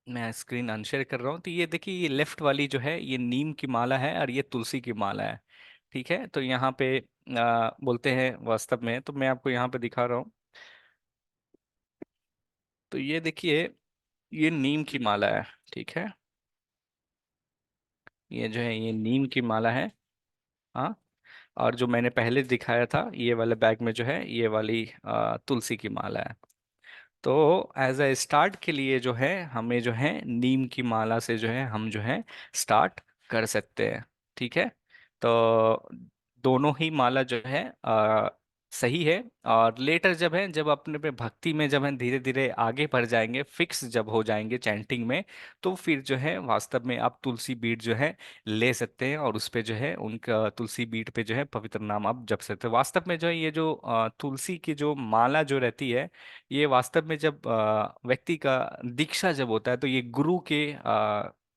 मैं स्क्रीन अनशेयर कर रहा हूँ। तो ये देखिए, ये लेफ्ट वाली जो है ये नीम की माला है और ये तुलसी की माला है। ठीक है, तो यहाँ पे बोलते हैं वास्तव में, तो मैं आपको यहाँ पे दिखा रहा हूँ। तो ये देखिए, ये नीम की माला है। ठीक है, ये जो है ये नीम की माला है। हाँ, और जो मैंने पहले दिखाया था ये वाले बैग में जो है ये वाली तुलसी की माला है। तो एज अ स्टार्ट के लिए जो है हमें जो है नीम की माला से जो है हम जो है स्टार्ट कर सकते हैं। ठीक है, तो दोनों ही माला जो है सही है। और लेटर जब है, जब अपने पे भक्ति में जब हम धीरे धीरे आगे बढ़ जाएंगे, फिक्स जब हो जाएंगे चैंटिंग में, तो फिर जो है वास्तव में आप तुलसी बीट जो है ले सकते हैं और उस पे जो है उनका तुलसी बीट पे जो है पवित्र नाम आप जप सकते हैं। वास्तव में जो है ये जो तुलसी की जो माला जो रहती है, ये वास्तव में जब व्यक्ति का दीक्षा जब होता है तो ये गुरु के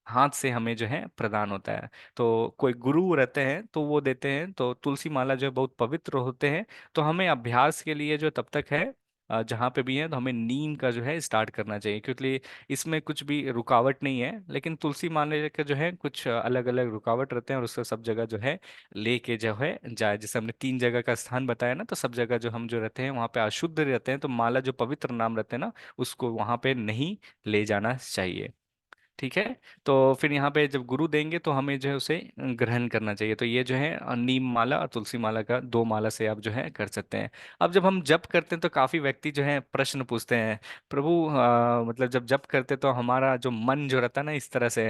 हाथ से हमें जो है प्रदान होता है। तो कोई गुरु रहते हैं तो वो देते हैं। तो तुलसी माला जो है बहुत पवित्र होते हैं। तो हमें अभ्यास के लिए जो तब तक है जहाँ पे भी है, तो हमें नीम का जो है स्टार्ट करना चाहिए, क्योंकि इसमें कुछ भी रुकावट नहीं है। लेकिन तुलसी माला का जो है कुछ अलग अलग रुकावट रहते हैं और उसका सब जगह जो है लेके जो है जाए। जैसे हमने 3 जगह का स्थान बताया ना, तो सब जगह जो हम जो रहते हैं वहाँ पे अशुद्ध रहते हैं, तो माला जो पवित्र नाम रहते हैं ना, उसको वहाँ पे नहीं ले जाना चाहिए। ठीक है, तो फिर यहाँ पे जब गुरु देंगे तो हमें जो है उसे ग्रहण करना चाहिए। तो ये जो है नीम माला और तुलसी माला का 2 माला से आप जो है कर सकते हैं। अब जब हम जप करते हैं तो काफी व्यक्ति जो है प्रश्न पूछते हैं, प्रभु मतलब जब जप करते तो हमारा जो मन जो रहता है ना इस तरह से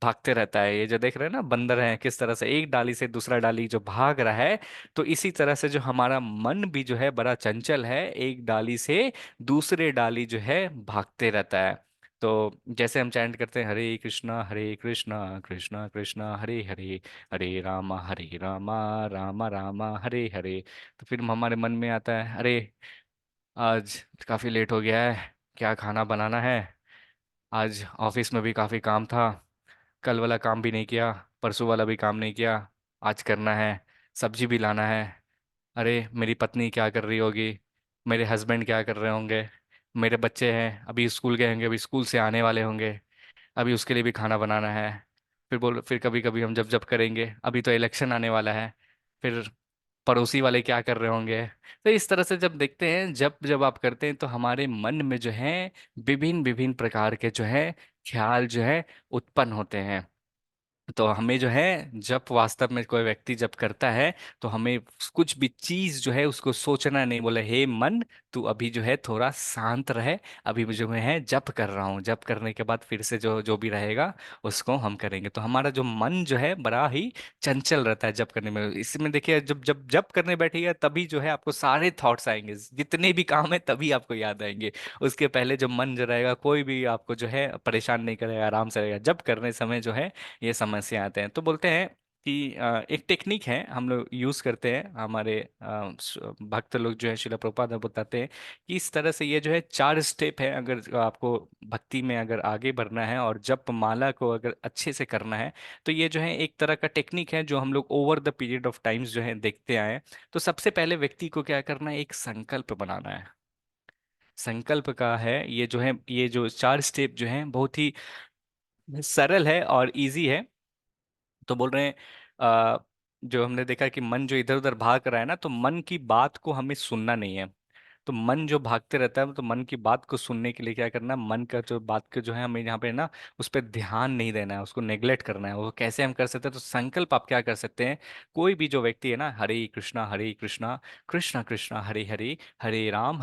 भागते रहता है। ये जो देख रहे हैं ना बंदर है किस तरह से एक डाली से दूसरा डाली जो भाग रहा है, तो इसी तरह से जो हमारा मन भी जो है बड़ा चंचल है, एक डाली से दूसरे डाली जो है भागते रहता है। तो जैसे हम चैंट करते हैं हरे कृष्णा कृष्णा कृष्णा हरे हरे, हरे रामा रामा रामा हरे हरे, तो फिर हमारे मन में आता है, अरे आज काफी लेट हो गया है, क्या खाना बनाना है, आज ऑफिस में भी काफी काम था, कल वाला काम भी नहीं किया, परसों वाला भी काम नहीं किया, आज करना है, सब्जी भी लाना है, अरे मेरी पत्नी क्या कर रही होगी, मेरे हस्बैंड क्या कर रहे होंगे, मेरे बच्चे हैं अभी स्कूल गए होंगे, अभी स्कूल से आने वाले होंगे, अभी उसके लिए भी खाना बनाना है। फिर कभी कभी हम जब जब करेंगे, अभी तो इलेक्शन आने वाला है, फिर पड़ोसी वाले क्या कर रहे होंगे। तो इस तरह से जब देखते हैं, जब जब आप करते हैं तो हमारे मन में जो है विभिन्न विभिन्न प्रकार के जो है ख्याल जो है उत्पन्न होते हैं। तो हमें जो है जब वास्तव में कोई व्यक्ति जब करता है तो हमें कुछ भी चीज जो है उसको सोचना नहीं, बोले हे मन तू अभी जो है थोड़ा शांत रहे, अभी जो मैं है जप कर रहा हूँ, जप करने के बाद फिर से जो जो भी रहेगा उसको हम करेंगे। तो हमारा जो मन जो है बड़ा ही चंचल रहता है जप करने में। इसमें देखिए जब जब जप करने बैठिएगा तभी जो है आपको सारे थॉट्स आएंगे, जितने भी काम है तभी आपको याद आएंगे। उसके पहले जो मन जो रहेगा कोई भी आपको जो है परेशान नहीं करेगा, आराम से रहेगा। जब करने समय जो है ये समस्या आते हैं। तो बोलते हैं कि एक टेक्निक है हम लोग यूज करते हैं, हमारे भक्त लोग जो है शिला प्रभुपाद बताते हैं कि इस तरह से ये जो है 4 स्टेप है। अगर आपको भक्ति में अगर आगे बढ़ना है और जप माला को अगर अच्छे से करना है, तो ये जो है एक तरह का टेक्निक है जो हम लोग over the period of times जो है देखते आए हैं। तो सबसे पहले व्यक्ति को क्या करना है, एक संकल्प बनाना है। संकल्प का है ये जो है, ये जो 4 स्टेप जो है बहुत ही सरल है और इजी है। तो बोल रहे हैं जो हमने देखा कि मन जो इधर उधर भाग रहा है ना, तो मन की बात को हमें सुनना नहीं है। तो मन जो भागते रहता है तो मन की बात को सुनने के लिए क्या करना है, मन का जो बात का जो है हमें यहाँ पे ना उस पर ध्यान नहीं देना है, उसको नेग्लेक्ट करना है। वो कैसे हम कर सकते हैं, तो संकल्प आप क्या कर सकते हैं, कोई भी जो व्यक्ति है ना, हरे कृष्णा कृष्णा कृष्णा हरे हरे, हरे राम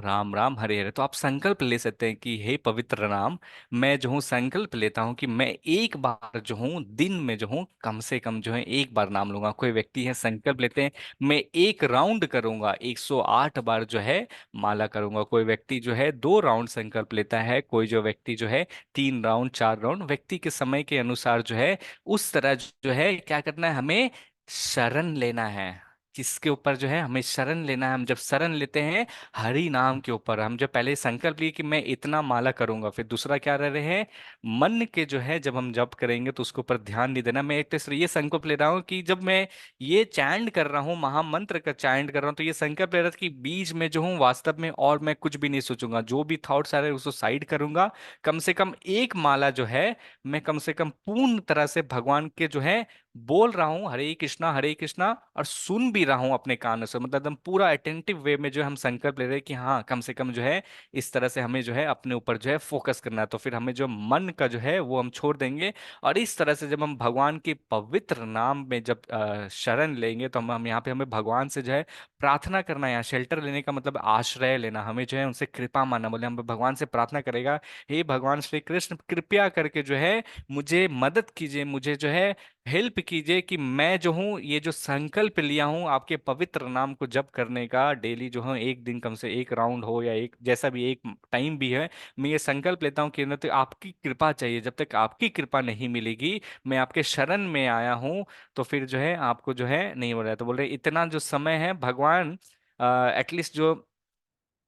राम राम हरे हरे, तो आप संकल्प ले सकते हैं कि हे पवित्र राम, मैं जो हूँ संकल्प लेता हूँ कि मैं एक बार जो हूँ दिन में जो हूँ कम से कम जो है एक बार नाम लूंगा। कोई व्यक्ति है संकल्प लेते हैं मैं एक राउंड करूंगा 108 बार जो है है माला करूंगा। कोई व्यक्ति जो है 2 राउंड संकल्प लेता है, कोई जो व्यक्ति जो है 3 राउंड 4 राउंड। व्यक्ति के समय के अनुसार जो है उस तरह जो है क्या करना है, हमें शरण लेना है। किसके ऊपर जो है हमें शरण लेना है? हम जब शरण लेते हैं हरि नाम के ऊपर, हम जब पहले संकल्प लिए कि मैं इतना माला करूंगा, फिर दूसरा क्या रह रहे हैं, मन के जो है जब हम जप करेंगे तो उसके ऊपर ध्यान नहीं देना। मैं एक तो ये संकल्प ले रहा हूँ कि जब मैं ये चैंट कर रहा हूँ, महामंत्र का चैंट कर रहा हूँ, तो ये संकल्प ले रहा था कि बीच में जो हूँ वास्तव में और मैं कुछ भी नहीं सोचूंगा, जो भी थॉट्स आ रहे हैं उसको साइड करूंगा। कम से कम एक माला जो है मैं कम से कम पूर्ण तरह से भगवान के जो है बोल रहा हूँ हरे कृष्णा, और सुन भी रहा हूँ अपने कानों से। मतलब एकदम पूरा अटेंटिव वे में जो है हम संकल्प ले रहे हैं कि हाँ कम से कम जो है इस तरह से हमें जो है अपने ऊपर जो है फोकस करना है। तो फिर हमें जो मन का जो है वो हम छोड़ देंगे, और इस तरह से जब हम भगवान के पवित्र नाम में जब शरण लेंगे तो हम यहाँ पे हमें भगवान से जो है प्रार्थना करना है। यहाँ शेल्टर लेने का मतलब आश्रय लेना, हमें जो है उनसे कृपा मानना। बोले हम भगवान से प्रार्थना करेगा, हे भगवान श्री कृष्ण कृपया करके जो है मुझे मदद कीजिए, मुझे जो है हेल्प कीजिए कि मैं जो हूँ ये जो संकल्प लिया हूँ आपके पवित्र नाम को जप करने का, डेली जो है एक दिन कम से 1 राउंड हो या एक जैसा भी एक टाइम भी है, मैं ये संकल्प लेता हूँ कि न तो आपकी कृपा चाहिए। जब तक आपकी कृपा नहीं मिलेगी, मैं आपके शरण में आया हूँ, तो फिर जो है आपको जो है नहीं हो रहा है। तो बोल रहे इतना जो समय है भगवान, एटलीस्ट जो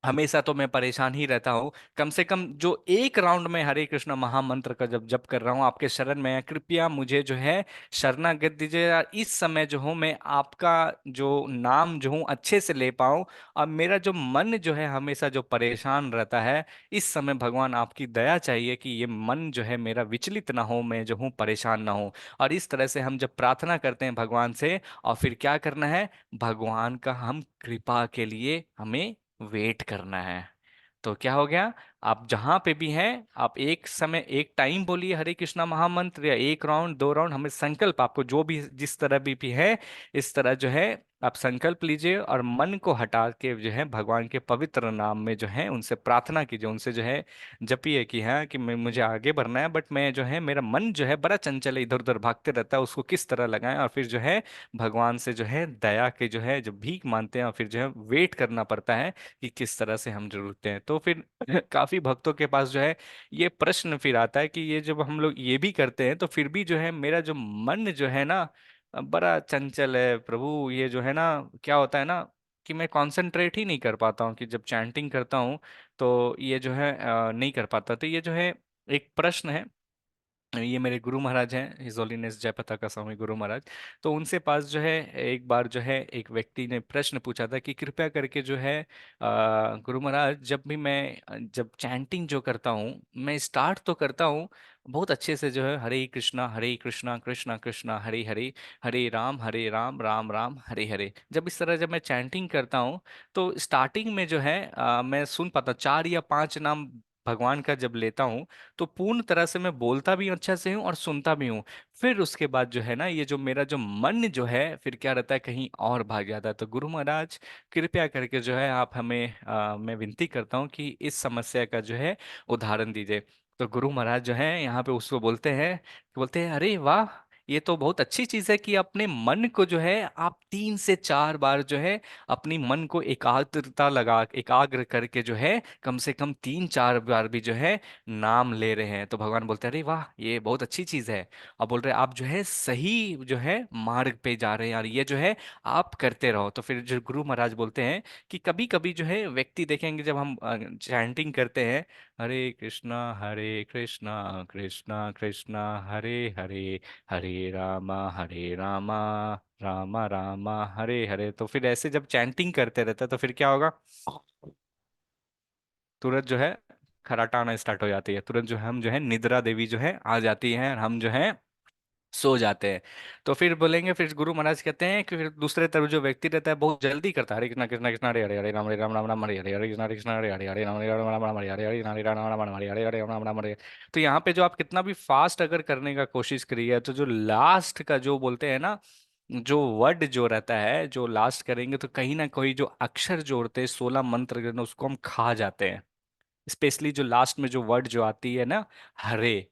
हमेशा तो मैं परेशान ही रहता हूँ, कम से कम जो 1 राउंड में हरे कृष्ण महामंत्र का जब जप कर रहा हूँ आपके शरण में, कृपया मुझे जो है शरणागत दीजिए। यार इस समय जो हूँ मैं आपका जो नाम जो हूँ अच्छे से ले पाऊँ, और मेरा जो मन जो है हमेशा जो परेशान रहता है, इस समय भगवान आपकी दया चाहिए कि ये मन जो है मेरा विचलित ना हो, मैं जो हूँ परेशान ना हो। और इस तरह से हम जब प्रार्थना करते हैं भगवान से, और फिर क्या करना है, भगवान का हम कृपा के लिए हमें वेट करना है। तो क्या हो गया, आप जहां पे भी हैं, आप एक समय एक टाइम बोलिए हरे कृष्णा महामंत्र, या 1 राउंड 2 राउंड, हमें संकल्प आपको जो भी जिस तरह भी है इस तरह जो है आप संकल्प लीजिए, और मन को हटा के जो है भगवान के पवित्र नाम में जो है उनसे प्रार्थना कीजिए, उनसे जो है जपिए कि हाँ कि मुझे आगे बढ़ना है, बट मैं जो है मेरा मन जो है बड़ा चंचल है, इधर उधर भागते रहता है, उसको किस तरह लगाएं। और फिर जो है भगवान से जो है दया के जो है जब भीख मानते हैं, और फिर जो है वेट करना पड़ता है कि किस तरह से हम जरूरते हैं। तो फिर काफी भक्तों के पास जो है ये प्रश्न फिर आता है कि ये जब हम लोग ये भी करते हैं तो फिर भी जो है मेरा जो मन जो है ना बड़ा चंचल है प्रभु, ये जो है ना क्या होता है ना कि मैं कंसंट्रेट ही नहीं कर पाता हूँ, कि जब चैंटिंग करता हूँ तो ये जो है नहीं कर पाता। तो ये जो है एक प्रश्न है। ये मेरे गुरु महाराज हैं, हिज होलीनेस जयपताका स्वामी गुरु महाराज। तो उनसे पास जो है एक बार जो है एक व्यक्ति ने प्रश्न पूछा था कि कृपया करके जो है गुरु महाराज, जब भी मैं जब चैंटिंग जो करता हूँ, मैं स्टार्ट तो करता हूँ बहुत अच्छे से जो है हरे कृष्णा कृष्णा कृष्णा हरे हरे, हरे राम राम राम हरे हरे, जब इस तरह जब मैं चैंटिंग करता हूँ तो स्टार्टिंग में जो है मैं सुन पाता 4 या 5 नाम भगवान का जब लेता हूँ तो पूर्ण तरह से मैं बोलता भी अच्छा से हूँ और सुनता भी हूँ। फिर उसके बाद जो है ना ये जो मेरा जो मन जो है फिर क्या रहता है कहीं और भाग जाता है। तो गुरु महाराज कृपया करके जो है आप हमें मैं विनती करता हूँ कि इस समस्या का जो है उदाहरण दीजिए। तो गुरु महाराज जो है यहाँ पे उसको बोलते हैं अरे वाह, ये तो बहुत अच्छी चीज है कि अपने मन को जो है आप 3 से 4 बार जो है अपनी मन को एकाग्र करके जो है कम से कम 3 4 बार भी जो है नाम ले रहे हैं। तो भगवान बोलते हैं अरे वाह ये बहुत अच्छी चीज है, और बोल रहे हैं आप जो है सही जो है मार्ग पे जा रहे हैं, और ये जो है आप करते रहो। तो फिर जो गुरु महाराज बोलते हैं कि कभी कभी जो है व्यक्ति देखेंगे जब हम चैंटिंग करते हैं हरे कृष्णा कृष्णा कृष्णा हरे हरे, हरे रामा रामा रामा हरे हरे, तो फिर ऐसे जब चैंटिंग करते रहते हैं तो फिर क्या होगा, तुरंत जो है खर्राटा आना स्टार्ट हो जाती है, तुरंत जो है हम जो है निद्रा देवी जो है आ जाती है और हम जो है सो जाते हैं। तो फिर बोलेंगे, फिर गुरु महाराज कहते हैं कि फिर दूसरे तरफ जो व्यक्ति रहता है बहुत जल्दी करता है हरे कृष्णा कृष्णा कृष्णा हरे राम राम राम हरे हरे, हरे कृष्णा हरे राम राम राम हरे हरे, हरे राम राम राम हरे राम राम हरे। तो यहाँ पे जो आप कितना भी फास्ट अगर करने का कोशिश करिए तो जो लास्ट का जो बोलते हैं ना जो वर्ड जो रहता है जो लास्ट करेंगे तो कहीं ना कहीं जो अक्षर जोड़ते हैं 16 मंत्र के ना, उसको हम खा जाते हैं। स्पेशली जो लास्ट में जो वर्ड जो आती है ना हरे,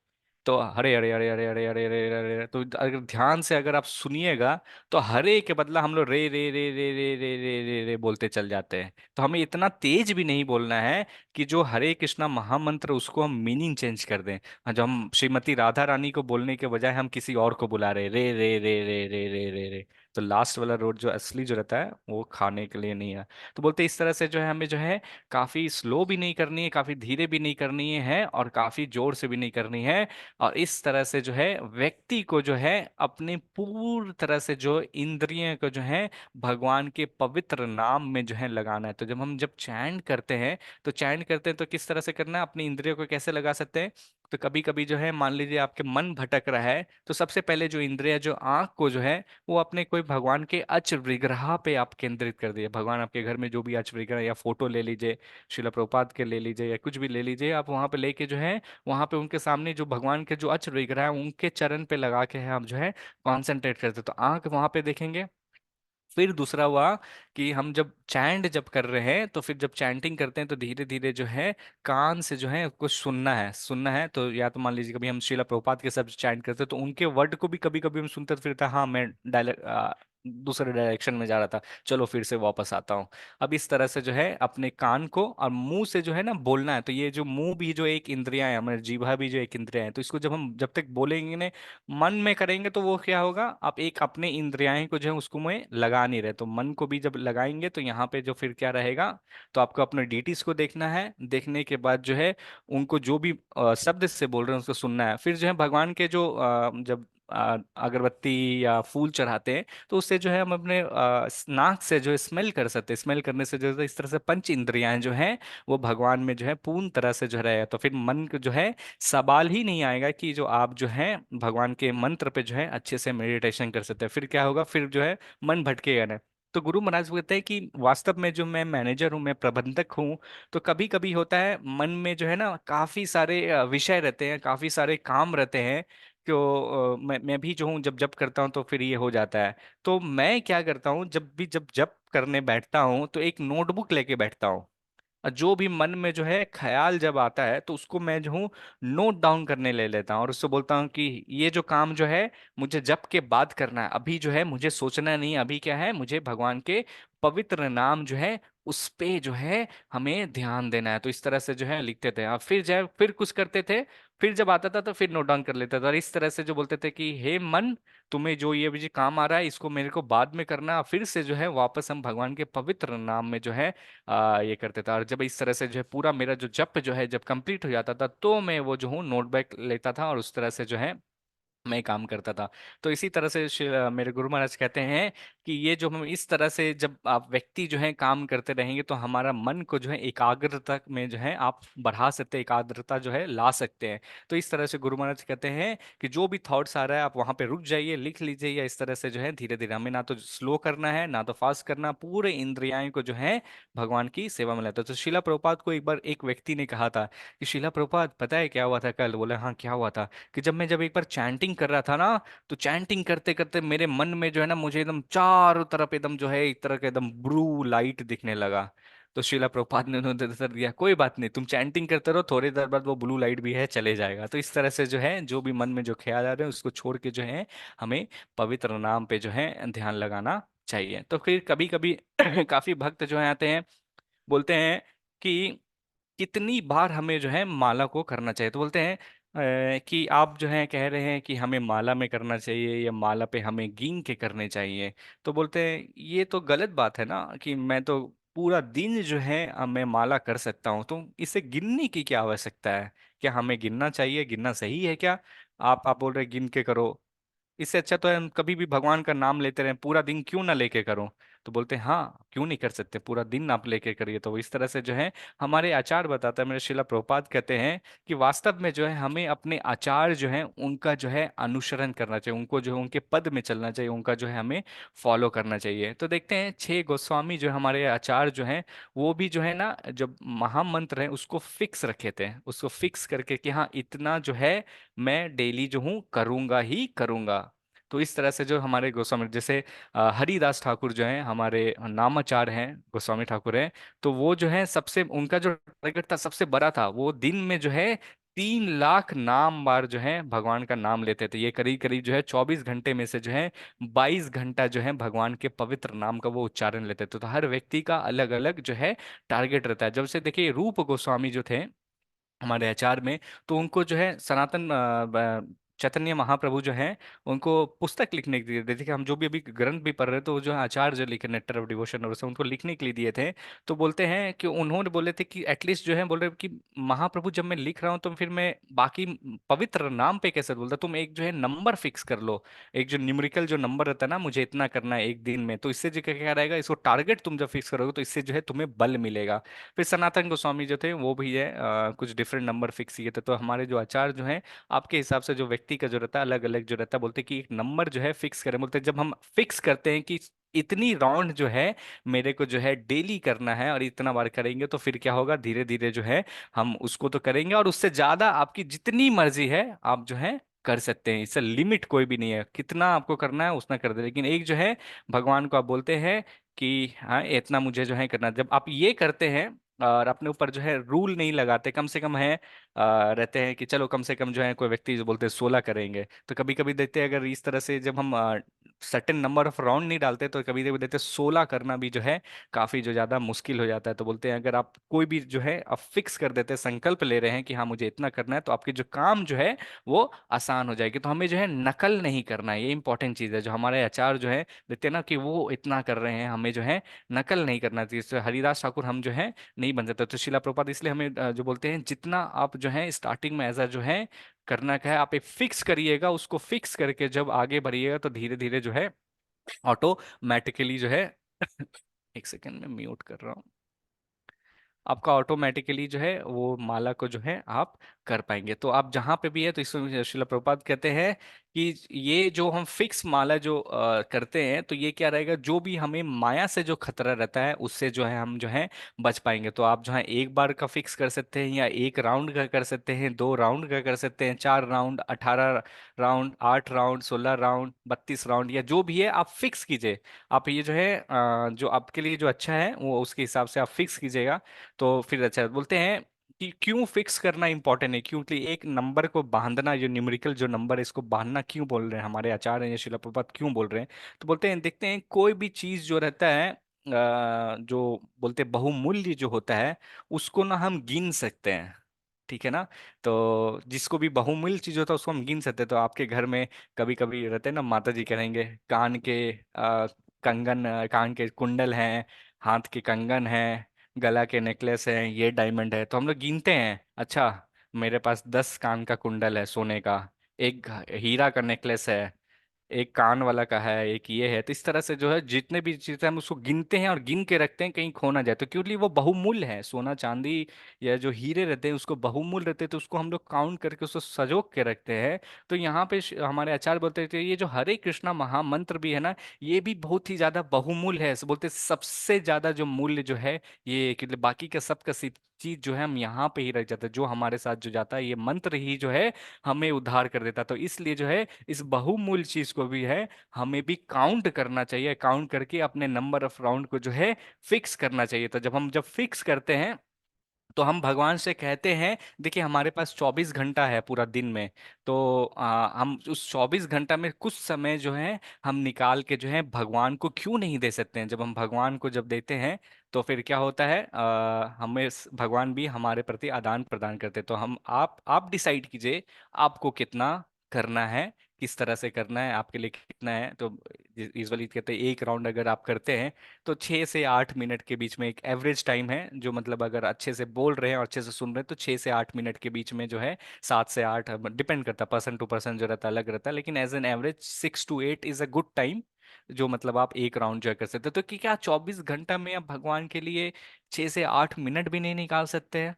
तो हरे हरे हरे हरे हरे हरे हरे हरे हरे, तो अगर ध्यान से अगर आप सुनिएगा तो हरे के बदला हम लोग रे रे रे रे रे रे रे रे रे बोलते चल जाते हैं। तो हमें इतना तेज भी नहीं बोलना है कि जो हरे कृष्णा महामंत्र उसको हम मीनिंग चेंज कर दें। हाँ, जो हम श्रीमती राधा रानी को बोलने के बजाय हम किसी और को बुला रहे रे रे रे रे रे रे रे रे, तो लास्ट वाला रोड जो असली जो रहता है वो खाने के लिए नहीं है। तो बोलते इस तरह से जो है हमें जो है काफी स्लो भी नहीं करनी है, काफी धीरे भी नहीं करनी है, और काफी जोर से भी नहीं करनी है। और इस तरह से जो है व्यक्ति को जो है अपने पूरी तरह से जो इंद्रियों को जो है भगवान के पवित्र नाम में जो है लगाना है। तो जब चैंट करते हैं तो चैंट करते हैं तो किस तरह से करना है, अपनी इंद्रियों को कैसे लगा सकते हैं। तो कभी कभी जो है मान लीजिए आपके मन भटक रहा है, तो सबसे पहले जो इंद्रिय जो आंख को जो है वो अपने कोई भगवान के अच विग्रह पे आप केंद्रित कर दिए। भगवान आपके घर में जो भी अच विग्रह या फोटो ले लीजिए, शिला प्रभुपाद के ले लीजिए या कुछ भी ले लीजिए, आप वहां पे लेके जो है वहां पे उनके सामने जो भगवान के जो अच विग्रह है उनके चरण पे लगा के है हम जो है कॉन्सेंट्रेट करते हैं। तो आंख वहां पे देखेंगे। फिर दूसरा हुआ कि हम जब कर रहे हैं तो फिर जब चैंटिंग करते हैं तो धीरे धीरे जो है कान से जो है कुछ सुनना है। तो या तो मान लीजिए कभी हम शीला प्रभुपाद के सब चैंट करते हैं तो उनके वर्ड को भी कभी कभी हम सुनते तो फिर था हाँ मैं दूसरे डायरेक्शन में जा रहा था, चलो फिर से वापस आता हूँ। अब इस तरह से जो है अपने कान को और मुंह से जो है ना बोलना है। तो ये जो मुंह भी जो एक इंद्रिया है, हमारे जीभा भी जो एक इंद्रिया है, तो इसको जब तक बोलेंगे ना मन में करेंगे तो वो क्या होगा, आप एक अपने इंद्रियाएं को जो है उसको में लगा नहीं रहे। तो मन को भी जब लगाएंगे तो यहाँ पे जो फिर क्या रहेगा, तो आपको अपने डीटीज को देखना है। देखने के बाद जो है उनको जो भी शब्द से बोल रहे हैं उसको सुनना है। फिर जो है भगवान के जो जब अगरबत्ती या फूल चढ़ाते हैं तो उससे जो है हम अपने नाक से जो है स्मेल कर सकते हैं। स्मेल करने से जो है इस तरह से पंच इंद्रियां जो हैं वो भगवान में जो है पूर्ण तरह से जो है, तो फिर मन को जो है सवाल ही नहीं आएगा कि जो आप जो है भगवान के मंत्र पे जो है अच्छे से मेडिटेशन कर सकते हैं। फिर क्या होगा, फिर जो है मन भटकेगा नहीं। तो गुरु महाराज कहते हैं कि वास्तव में जो मैं मैनेजर हूँ, मैं प्रबंधक हूँ, तो कभी कभी होता है मन में जो है ना काफी सारे विषय रहते हैं, काफी सारे काम रहते हैं। तो मैं भी जो हूँ जब जब करता हूँ तो फिर ये हो जाता है। तो मैं क्या करता हूँ, जब करने बैठता हूँ तो एक नोटबुक लेके बैठता हूँ। और जो भी मन में जो है ख्याल जब आता है तो उसको मैं जो हूँ नोट डाउन करने ले लेता हूँ, और उससे बोलता हूँ कि ये जो काम जो है मुझे जब के बाद करना है, अभी जो है मुझे सोचना नहीं, अभी क्या है मुझे भगवान के पवित्र नाम जो है उस पे जो है हमें ध्यान देना है। तो इस तरह से जो है लिखते थे। और फिर जो है फिर कुछ करते थे, फिर जब आता था तो फिर नोट डाउन कर लेता था। और इस तरह से जो बोलते थे कि हे मन, तुम्हें जो ये भी काम आ रहा है इसको मेरे को बाद में करना है। फिर से जो है वापस हम भगवान के पवित्र नाम में जो है ये करते था। और जब इस तरह से जो है पूरा मेरा जो जप जो है जब कंप्लीट हो जाता था तो मैं वो जो हूँ नोटबुक लेता था और उस तरह से जो है मैं काम करता था। तो इसी तरह से मेरे गुरु महाराज कहते हैं कि ये जो हम इस तरह से जब आप व्यक्ति जो है काम करते रहेंगे तो हमारा मन को जो है एकाग्रता में जो है आप बढ़ा सकते हैं, एकाग्रता जो है ला सकते हैं। तो इस तरह से गुरु महाराज कहते हैं कि जो भी थॉट्स आ रहा है आप वहां पे रुक जाइए, लिख लीजिए, या इस तरह से जो है धीरे धीरे हमें ना तो स्लो करना है ना तो फास्ट करना, पूरे इंद्रियां को जो है भगवान की सेवा में लाता है। तो शिला प्रभुपाद को एक बार एक व्यक्ति ने कहा था कि शिला प्रभुपाद पता है क्या हुआ था कल? बोले हाँ क्या हुआ था? कि जब एक बार चैंटिंग कर रहा था ना, तो चैंटिंग करते करते मेरे मन में जो है ना मुझे एकदम चारों तरफ एकदम जो है एक तरह का एकदम ब्लू लाइट दिखने लगा। तो शिला प्रभुपाद ने उन्होंने उत्तर दिया कोई बात नहीं, तुम चैंटिंग करते रहो, थोड़ी देर बाद वो ब्लू लाइट भी है चले जाएगा। तो इस तरह से जो है जो भी मन में जो ख्याल आ रहे हैं उसको छोड़ के जो है हमें पवित्र नाम पे जो है ध्यान लगाना चाहिए। तो फिर कभी कभी काफी भक्त जो है आते हैं, बोलते हैं कि कितनी बार हमें जो है माला को करना चाहिए। तो बोलते हैं कि आप जो है कह रहे हैं कि हमें माला में करना चाहिए या माला पे हमें गिन के करने चाहिए। तो बोलते हैं ये तो गलत बात है ना, कि मैं तो पूरा दिन जो है मैं माला कर सकता हूँ, तो इसे गिनने की क्या आवश्यकता है? क्या हमें गिनना चाहिए? गिनना सही है क्या? आप बोल रहे गिन के करो, इससे अच्छा तो हम कभी भी भगवान का नाम लेते रहें, पूरा दिन क्यों ना लेके करो। तो बोलते हैं हाँ क्यों नहीं कर सकते, पूरा दिन आप लेके करिए। तो इस तरह से जो है हमारे आचार बताता है, मेरे शिला प्रभुपाद कहते हैं कि वास्तव में जो है हमें अपने आचार जो है उनका जो है अनुसरण करना चाहिए, उनको जो है उनके पद में चलना चाहिए, उनका जो है हमें फॉलो करना चाहिए। तो देखते हैं 6 गोस्वामी जो हमारे आचार जो हैं वो भी जो है ना जब महामंत्र है उसको फिक्स रखे थे, उसको फिक्स करके कि हाँ इतना जो है मैं डेली जो हूँ करूंगा ही करूंगा। तो इस तरह से जो हमारे गोस्वामी जैसे हरिदास ठाकुर जो हैं हमारे नामाचार हैं, गोस्वामी ठाकुर हैं, तो वो जो है सबसे उनका जो टारगेट था सबसे बड़ा था, वो दिन में जो है 3 लाख नाम बार जो है भगवान का नाम लेते थे। ये करीब करीब जो है 24 घंटे में से जो है 22 घंटा जो है भगवान के पवित्र नाम का वो उच्चारण लेते थे। तो हर व्यक्ति का अलग अलग जो है टारगेट रहता है। जब से देखिए रूप गोस्वामी जो थे हमारे आचार्य में, तो उनको जो है सनातन चैतन्य महाप्रभु जो हैं उनको पुस्तक लिखने के लिए दिए थे कि हम जो भी अभी ग्रंथ भी पढ़ रहे हैं, तो वो जो है आचार्य जो लिखे नेटर ऑफ डिवोशन और उसे उनको लिखने के लिए दिए थे। तो बोलते हैं कि उन्होंने बोले थे कि एटलीस्ट जो है बोल रहे कि महाप्रभु जब मैं लिख रहा हूँ तो फिर मैं बाकी पवित्र नाम पे कैसे बोलता, तुम एक जो है नंबर फिक्स कर लो, एक जो न्यूमेरिकल जो नंबर रहता है ना, मुझे इतना करना है एक दिन में, तो इससे जो क्या क्या रहेगा, इसको टारगेट तुम जब फिक्स करोगे तो इससे जो है तुम्हें बल मिलेगा। फिर सनातन गोस्वामी जो थे वो भी है कुछ डिफरेंट नंबर फिक्स किए थे। तो हमारे जो आचार्य जो है आपके हिसाब से जो व्यक्ति का जो रहता है अलग अलग जो रहता है, बोलते हैं कि एक नंबर जो है फिक्स करें। बोलते हैं जब हम फिक्स करते हैं कि इतनी राउंड जो है मेरे को जो है डेली करना है और इतना बार करेंगे, तो फिर क्या होगा, धीरे धीरे जो है हम उसको तो करेंगे और उससे ज्यादा आपकी जितनी मर्जी है आप जो है कर सकते हैं। इससे लिमिट कोई भी नहीं है, कितना आपको करना है उतना कर दे। लेकिन एक जो है भगवान को आप बोलते हैं कि हाँ इतना मुझे जो है करना है। जब आप ये करते हैं और अपने ऊपर जो है रूल नहीं लगाते, कम से कम है रहते हैं कि चलो कम से कम जो है कोई व्यक्ति जो बोलते हैं 16 करेंगे, तो कभी कभी देखते हैं अगर इस तरह से जब हम सर्टेन नंबर ऑफ राउंड नहीं डालते तो कभी कभी देखते हैं 16 करना भी जो है काफी जो ज्यादा मुश्किल हो जाता है। तो बोलते हैं अगर आप कोई भी जो है आप फिक्स कर देते हैं, संकल्प ले रहे हैं कि हाँ मुझे इतना करना है, तो आपकी जो काम जो है वो आसान हो जाएगी। तो हमें जो है नकल नहीं करना है, ये इंपॉर्टेंट चीज है। जो हमारे आचार्य जो है देखते हैं ना कि वो इतना कर रहे हैं, हमें जो है नकल नहीं करना चाहिए। जैसे हरिदास ठाकुर हम जो है नहीं बन सकते। तो शिला प्रभुपाद इसलिए हमें जो बोलते हैं जितना आप जो है स्टार्टिंग में ऐसा जो है करना क्या है, आप एक फिक्स करिएगा, उसको फिक्स करके जब आगे बढ़िएगा तो धीरे धीरे जो है ऑटोमेटिकली जो है एक सेकंड में म्यूट कर रहा हूँ, आपका ऑटोमेटिकली जो है वो माला को जो है आप कर पाएंगे। तो आप जहां पे भी है, तो इसमें श्रील प्रभुपाद कहते हैं कि ये जो हम फिक्स माला जो करते हैं, तो ये क्या रहेगा, जो भी हमें माया से जो खतरा रहता है उससे जो है हम जो है बच पाएंगे। तो आप जो है एक बार का फिक्स कर सकते हैं, या एक राउंड का कर सकते हैं, 2 राउंड का कर सकते हैं, 4 round, 18 round, 8 round, 16 round, 32 round, या जो भी है आप फिक्स कीजिए। आप ये जो है जो आपके लिए जो अच्छा है वो उसके हिसाब से आप फिक्स कीजिएगा। तो फिर अच्छा बोलते हैं कि क्यों फिक्स करना इंपॉर्टेंट है, क्योंकि एक नंबर को बांधना, जो न्यूमेरिकल जो नंबर है इसको बांधना क्यों बोल रहे हैं हमारे आचार्य या शिला प्रभुपाद क्यों बोल रहे हैं। तो बोलते हैं देखते हैं कोई भी चीज जो रहता है जो बोलते हैं बहुमूल्य जो होता है उसको ना हम गिन सकते हैं, ठीक है ना। तो जिसको भी बहुमूल्य चीज होता है उसको हम गिन सकते हैं। तो आपके घर में कभी कभी रहते हैं ना, माता जी कहेंगे कान के कंगन, कान के कुंडल हैं, हाथ के कंगन हैं, गला के नेकलेस है, ये डायमंड है, तो हम लोग गिनते हैं, अच्छा मेरे पास 10 कान का कुंडल है सोने का, एक हीरा का नेकलेस है, एक कान वाला का है, एक ये है। तो इस तरह से जो है जितने भी चीजें हम उसको गिनते हैं और गिन के रखते हैं कहीं खो ना जाए, तो क्योंकि वो बहुमूल्य है, सोना चांदी या जो हीरे रहते हैं उसको बहुमूल्य रहते हैं, तो उसको हम लोग काउंट करके उसको सजो के रखते हैं। तो यहाँ पे हमारे आचार्य बोलते थे ये जो हरे कृष्णा महामंत्र भी है ना, ये भी बहुत ही ज्यादा बहुमूल्य है। बोलते सबसे ज्यादा जो मूल्य जो है ये कि बाकी का सबका चीज जो है हम यहाँ पे ही रख जाते हैं, जो हमारे साथ जो जाता है ये मंत्र ही जो है हमें उद्धार कर देता है। तो इसलिए जो है इस बहुमूल्य चीज को भी है हमें भी काउंट करना चाहिए, काउंट करके अपने नंबर ऑफ राउंड को जो है फिक्स करना चाहिए। तो जब फिक्स करते हैं तो हम भगवान से कहते हैं देखिए हमारे पास 24 घंटा है पूरा दिन में, तो हम उस 24 घंटा में कुछ समय जो है हम निकाल के जो है भगवान को क्यों नहीं दे सकते हैं। जब हम भगवान को जब देते हैं तो फिर क्या होता है, हमें भगवान भी हमारे प्रति आदान प्रदान करते हैं। तो हम आप डिसाइड कीजिए आपको कितना करना है, किस तरह से करना है, आपके लिए कितना है। तो यूजुअली कहते हैं एक राउंड अगर आप करते हैं तो 6 से 8 मिनट के बीच में एक एवरेज टाइम है, जो मतलब अगर अच्छे से बोल रहे हैं और अच्छे से सुन रहे हैं तो 6 से 8 मिनट के बीच में जो है, 7 से 8 डिपेंड करता है, पर्सन टू पर्सन जो रहता है अलग रहता है, लेकिन as an average 6 to 8 is a good time, जो मतलब आप एक राउंड जो है कर सकते हैं। तो कि क्या 24 घंटा में आप भगवान के लिए 6 से 8 मिनट भी नहीं निकाल सकते हैं।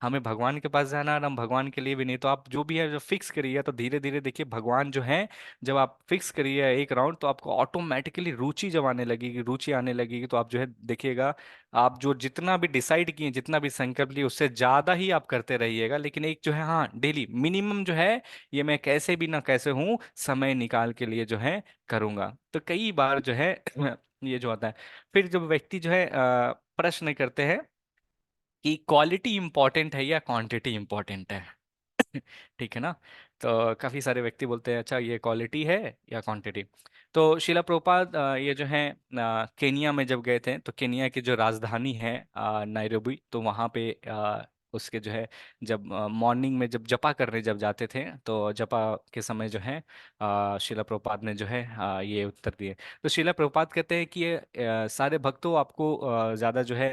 हमें भगवान के पास जाना है और हम भगवान के लिए भी नहीं, तो आप जो भी है जो फिक्स करिए, तो धीरे धीरे देखिए भगवान जो है जब आप फिक्स करिए एक राउंड तो आपको ऑटोमेटिकली रुचि जब आने लगेगी, रुचि आने लगेगी, तो आप जो है देखिएगा आप जो जितना भी डिसाइड किए, जितना भी संकल्प लिए उससे ज्यादा ही आप करते रहिएगा। लेकिन एक जो है हाँ डेली मिनिमम जो है ये मैं कैसे भी ना कैसे हूँ समय निकाल के लिए जो है करूंगा। तो कई बार जो है ये जो होता है, फिर जब व्यक्ति जो है प्रश्न करते हैं कि क्वालिटी इंपॉर्टेंट है या क्वांटिटी इंपॉर्टेंट है ठीक है ना। तो काफी सारे व्यक्ति बोलते हैं अच्छा ये क्वालिटी है या क्वांटिटी। तो शिला प्रभुपाद ये जो है केनिया में जब गए थे तो केनिया की जो राजधानी है नायरोबी, तो वहाँ पे उसके जो है जब मॉर्निंग में जब जपा करने जब जाते थे तो जपा के समय जो है शिला प्रभुपाद ने जो है ये उत्तर दिए। तो शिला प्रभुपाद कहते हैं कि ये सारे भक्तों आपको ज्यादा जो है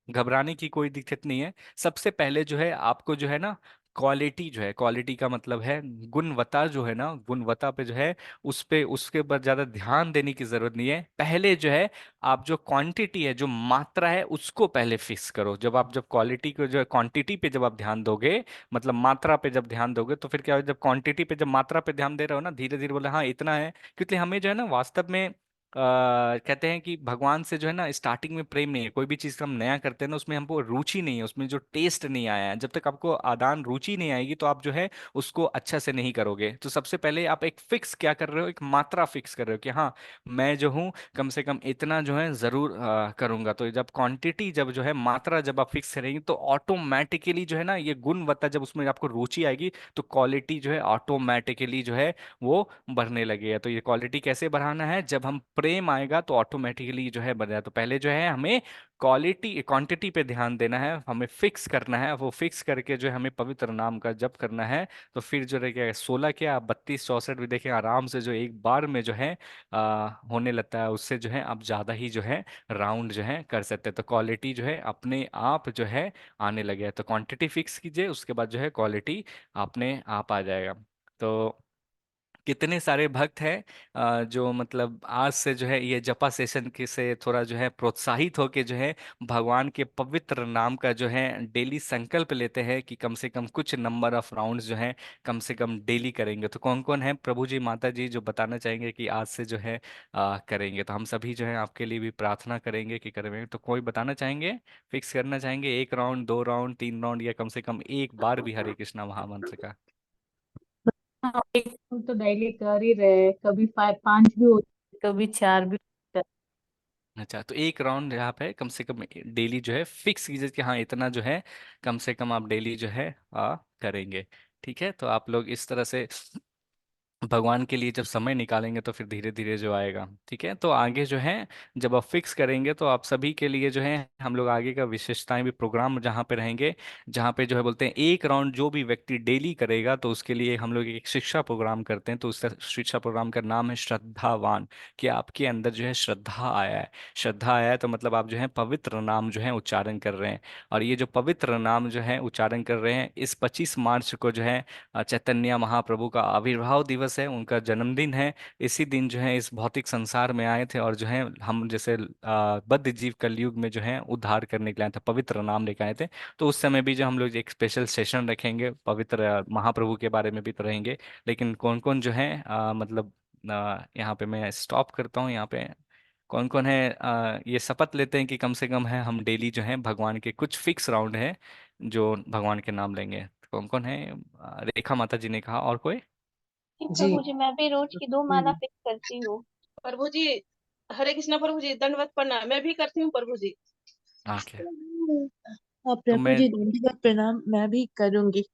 घबराने की कोई दिक्कत नहीं है। सबसे पहले जो है आपको जो है ना क्वालिटी जो है, क्वालिटी का मतलब है गुणवत्ता जो है ना, गुणवत्ता पे जो है उस पे उसके ऊपर ज्यादा ध्यान देने की जरूरत नहीं है। पहले जो है आप जो क्वांटिटी है, जो मात्रा है, उसको पहले फिक्स करो। जब क्वालिटी को जो है क्वांटिटी पे जब आप ध्यान दोगे, मतलब मात्रा पे जब ध्यान दोगे, तो फिर क्या हो, जब क्वांटिटी पे जब मात्रा पे ध्यान दे रहे हो ना, धीरे धीरे बोले हाँ इतना है। क्योंकि हमें जो है ना वास्तव में कहते हैं कि भगवान से जो है ना स्टार्टिंग में प्रेम नहीं है। कोई भी चीज हम नया करते हैं ना, उसमें हमको रुचि नहीं है, उसमें जो टेस्ट नहीं आया है। जब तक आपको आदान रुचि नहीं आएगी तो आप जो है उसको अच्छा से नहीं करोगे। तो सबसे पहले आप एक फिक्स क्या कर रहे हो, एक मात्रा फिक्स कर रहे हो कि हाँ मैं जो हूँ कम से कम इतना जो है जरूर करूंगा। तो जब क्वांटिटी जब जो है मात्रा जब आप फिक्स करेंगे तो ऑटोमेटिकली जो है ना ये गुणवत्ता जब उसमें आपको रुचि आएगी तो क्वालिटी जो है ऑटोमेटिकली जो है वो बढ़ने लगेगा। तो ये क्वालिटी कैसे बढ़ाना है, जब हम प्रेम आएगा तो ऑटोमेटिकली जो है बढ़ जाए। तो पहले जो है हमें क्वालिटी क्वांटिटी पे ध्यान देना है, हमें फिक्स करना है। वो फिक्स करके जो है हमें पवित्र नाम का जप करना है। तो फिर जो रहेगा 16 क्या 32 64 भी देखें आराम से जो एक बार में जो है होने लगता है। उससे जो है आप ज्यादा ही जो है राउंड जो है कर सकते हैं। तो क्वालिटी जो है अपने आप जो है आने लगे। तो क्वांटिटी फिक्स कीजिए, उसके बाद जो है क्वालिटी अपने आप आ जाएगा। तो कितने सारे भक्त हैं जो मतलब आज से जो है ये जपा सेशन के से थोड़ा जो है प्रोत्साहित होके जो है भगवान के पवित्र नाम का जो है डेली संकल्प लेते हैं कि कम से कम कुछ नंबर ऑफ राउंड्स जो है कम से कम डेली करेंगे। तो कौन कौन है प्रभु जी माता जी जो बताना चाहेंगे कि आज से जो है करेंगे। तो हम सभी जो है आपके लिए भी प्रार्थना करेंगे कि करेंगे। तो कोई बताना चाहेंगे, फिक्स करना चाहेंगे, 1 राउंड 2 राउंड 3 राउंड या कम से कम एक बार भी हरे कृष्णा महामंत्र का। हाँ, एक हम तो डेली कर ही रहे हैं, कभी 5 भी होते कभी 4 भी होते अच्छा, तो 1 राउंड यहाँ पे कम से कम डेली जो है फिक्स कीजिए कि हाँ इतना जो है कम से कम आप डेली जो है करेंगे। ठीक है, तो आप लोग इस तरह से भगवान के लिए जब समय निकालेंगे तो फिर धीरे धीरे जो आएगा। ठीक है, तो आगे जो है जब आप फिक्स करेंगे तो आप सभी के लिए जो है हम लोग आगे का विशेषताएं भी प्रोग्राम जहाँ पे रहेंगे, जहाँ पे जो है बोलते हैं 1 राउंड जो भी व्यक्ति डेली करेगा तो उसके लिए हम लोग एक शिक्षा प्रोग्राम करते हैं। तो उस शिक्षा प्रोग्राम का नाम है श्रद्धावान। कि आपके अंदर जो है श्रद्धा आया है, श्रद्धा आया है तो मतलब आप जो है पवित्र नाम जो है उच्चारण कर रहे हैं। और ये जो पवित्र नाम जो है उच्चारण कर रहे हैं, इस 25 मार्च को जो है चैतन्य महाप्रभु का आविर्भाव दिवस है, उनका जन्मदिन है। इसी दिन जो है इस भौतिक संसार में आए थे और जो है हम जैसे बद्ध जीव कलयुग में जो है उद्धार करने के लिए आए थे, पवित्र नाम लेकर आए थे। तो उस समय भी जो हम लोग एक स्पेशल सेशन रखेंगे, पवित्र महाप्रभु के बारे में भी तो रहेंगे। लेकिन कौन कौन जो है मतलब यहाँ पे मैं स्टॉप करता हूँ। यहाँ पे कौन कौन है ये शपथ लेते हैं कि कम से कम है हम डेली जो है भगवान के कुछ फिक्स राउंड है जो भगवान के नाम लेंगे। कौन कौन है, रेखा माता जी ने कहा, और कोई। जी जी। प्रभु जी, मैं भी रोज की 2 माला हम्म। फिक्स करती हूँ। प्रभु जी, हरे कृष्णा प्रभु जी, दंडवत प्रणाम। मैं भी करती हूँ प्रभु जी। ओके, हाँ तो प्रभु मैं जी, दंडवत प्रणाम मैं भी करूंगी।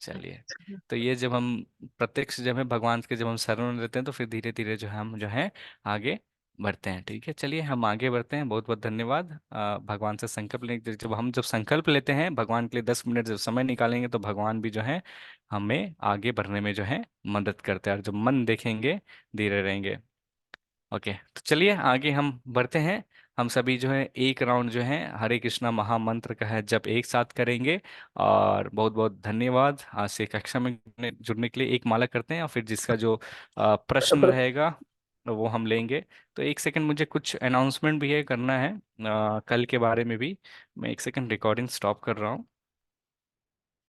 चलिए, तो ये जब हम प्रत्यक्ष जब है भगवान के जब हम शरण लेते हैं तो फिर धीरे धीरे जो है हम जो है आगे बढ़ते हैं। ठीक है, चलिए हम आगे बढ़ते हैं। बहुत बहुत धन्यवाद। भगवान से संकल्प ले जब संकल्प लेते हैं भगवान के लिए 10 मिनट जब समय निकालेंगे तो भगवान भी जो है हमें आगे बढ़ने में जो है मदद करते हैं। और जब मन देखेंगे धीरे रहेंगे। ओके, तो चलिए आगे हम बढ़ते हैं। हम सभी जो है 1 राउंड जो है हरे कृष्णा महामंत्र का है जब एक साथ करेंगे। और बहुत बहुत धन्यवाद आज से कक्षा में जुड़ने के लिए। एक माला करते हैं और फिर जिसका जो प्रश्न रहेगा वो हम लेंगे। तो 1 सेकंड, मुझे कुछ अनाउंसमेंट भी है करना है कल के बारे में भी। मैं 1 सेकंड रिकॉर्डिंग स्टॉप कर रहा हूँ।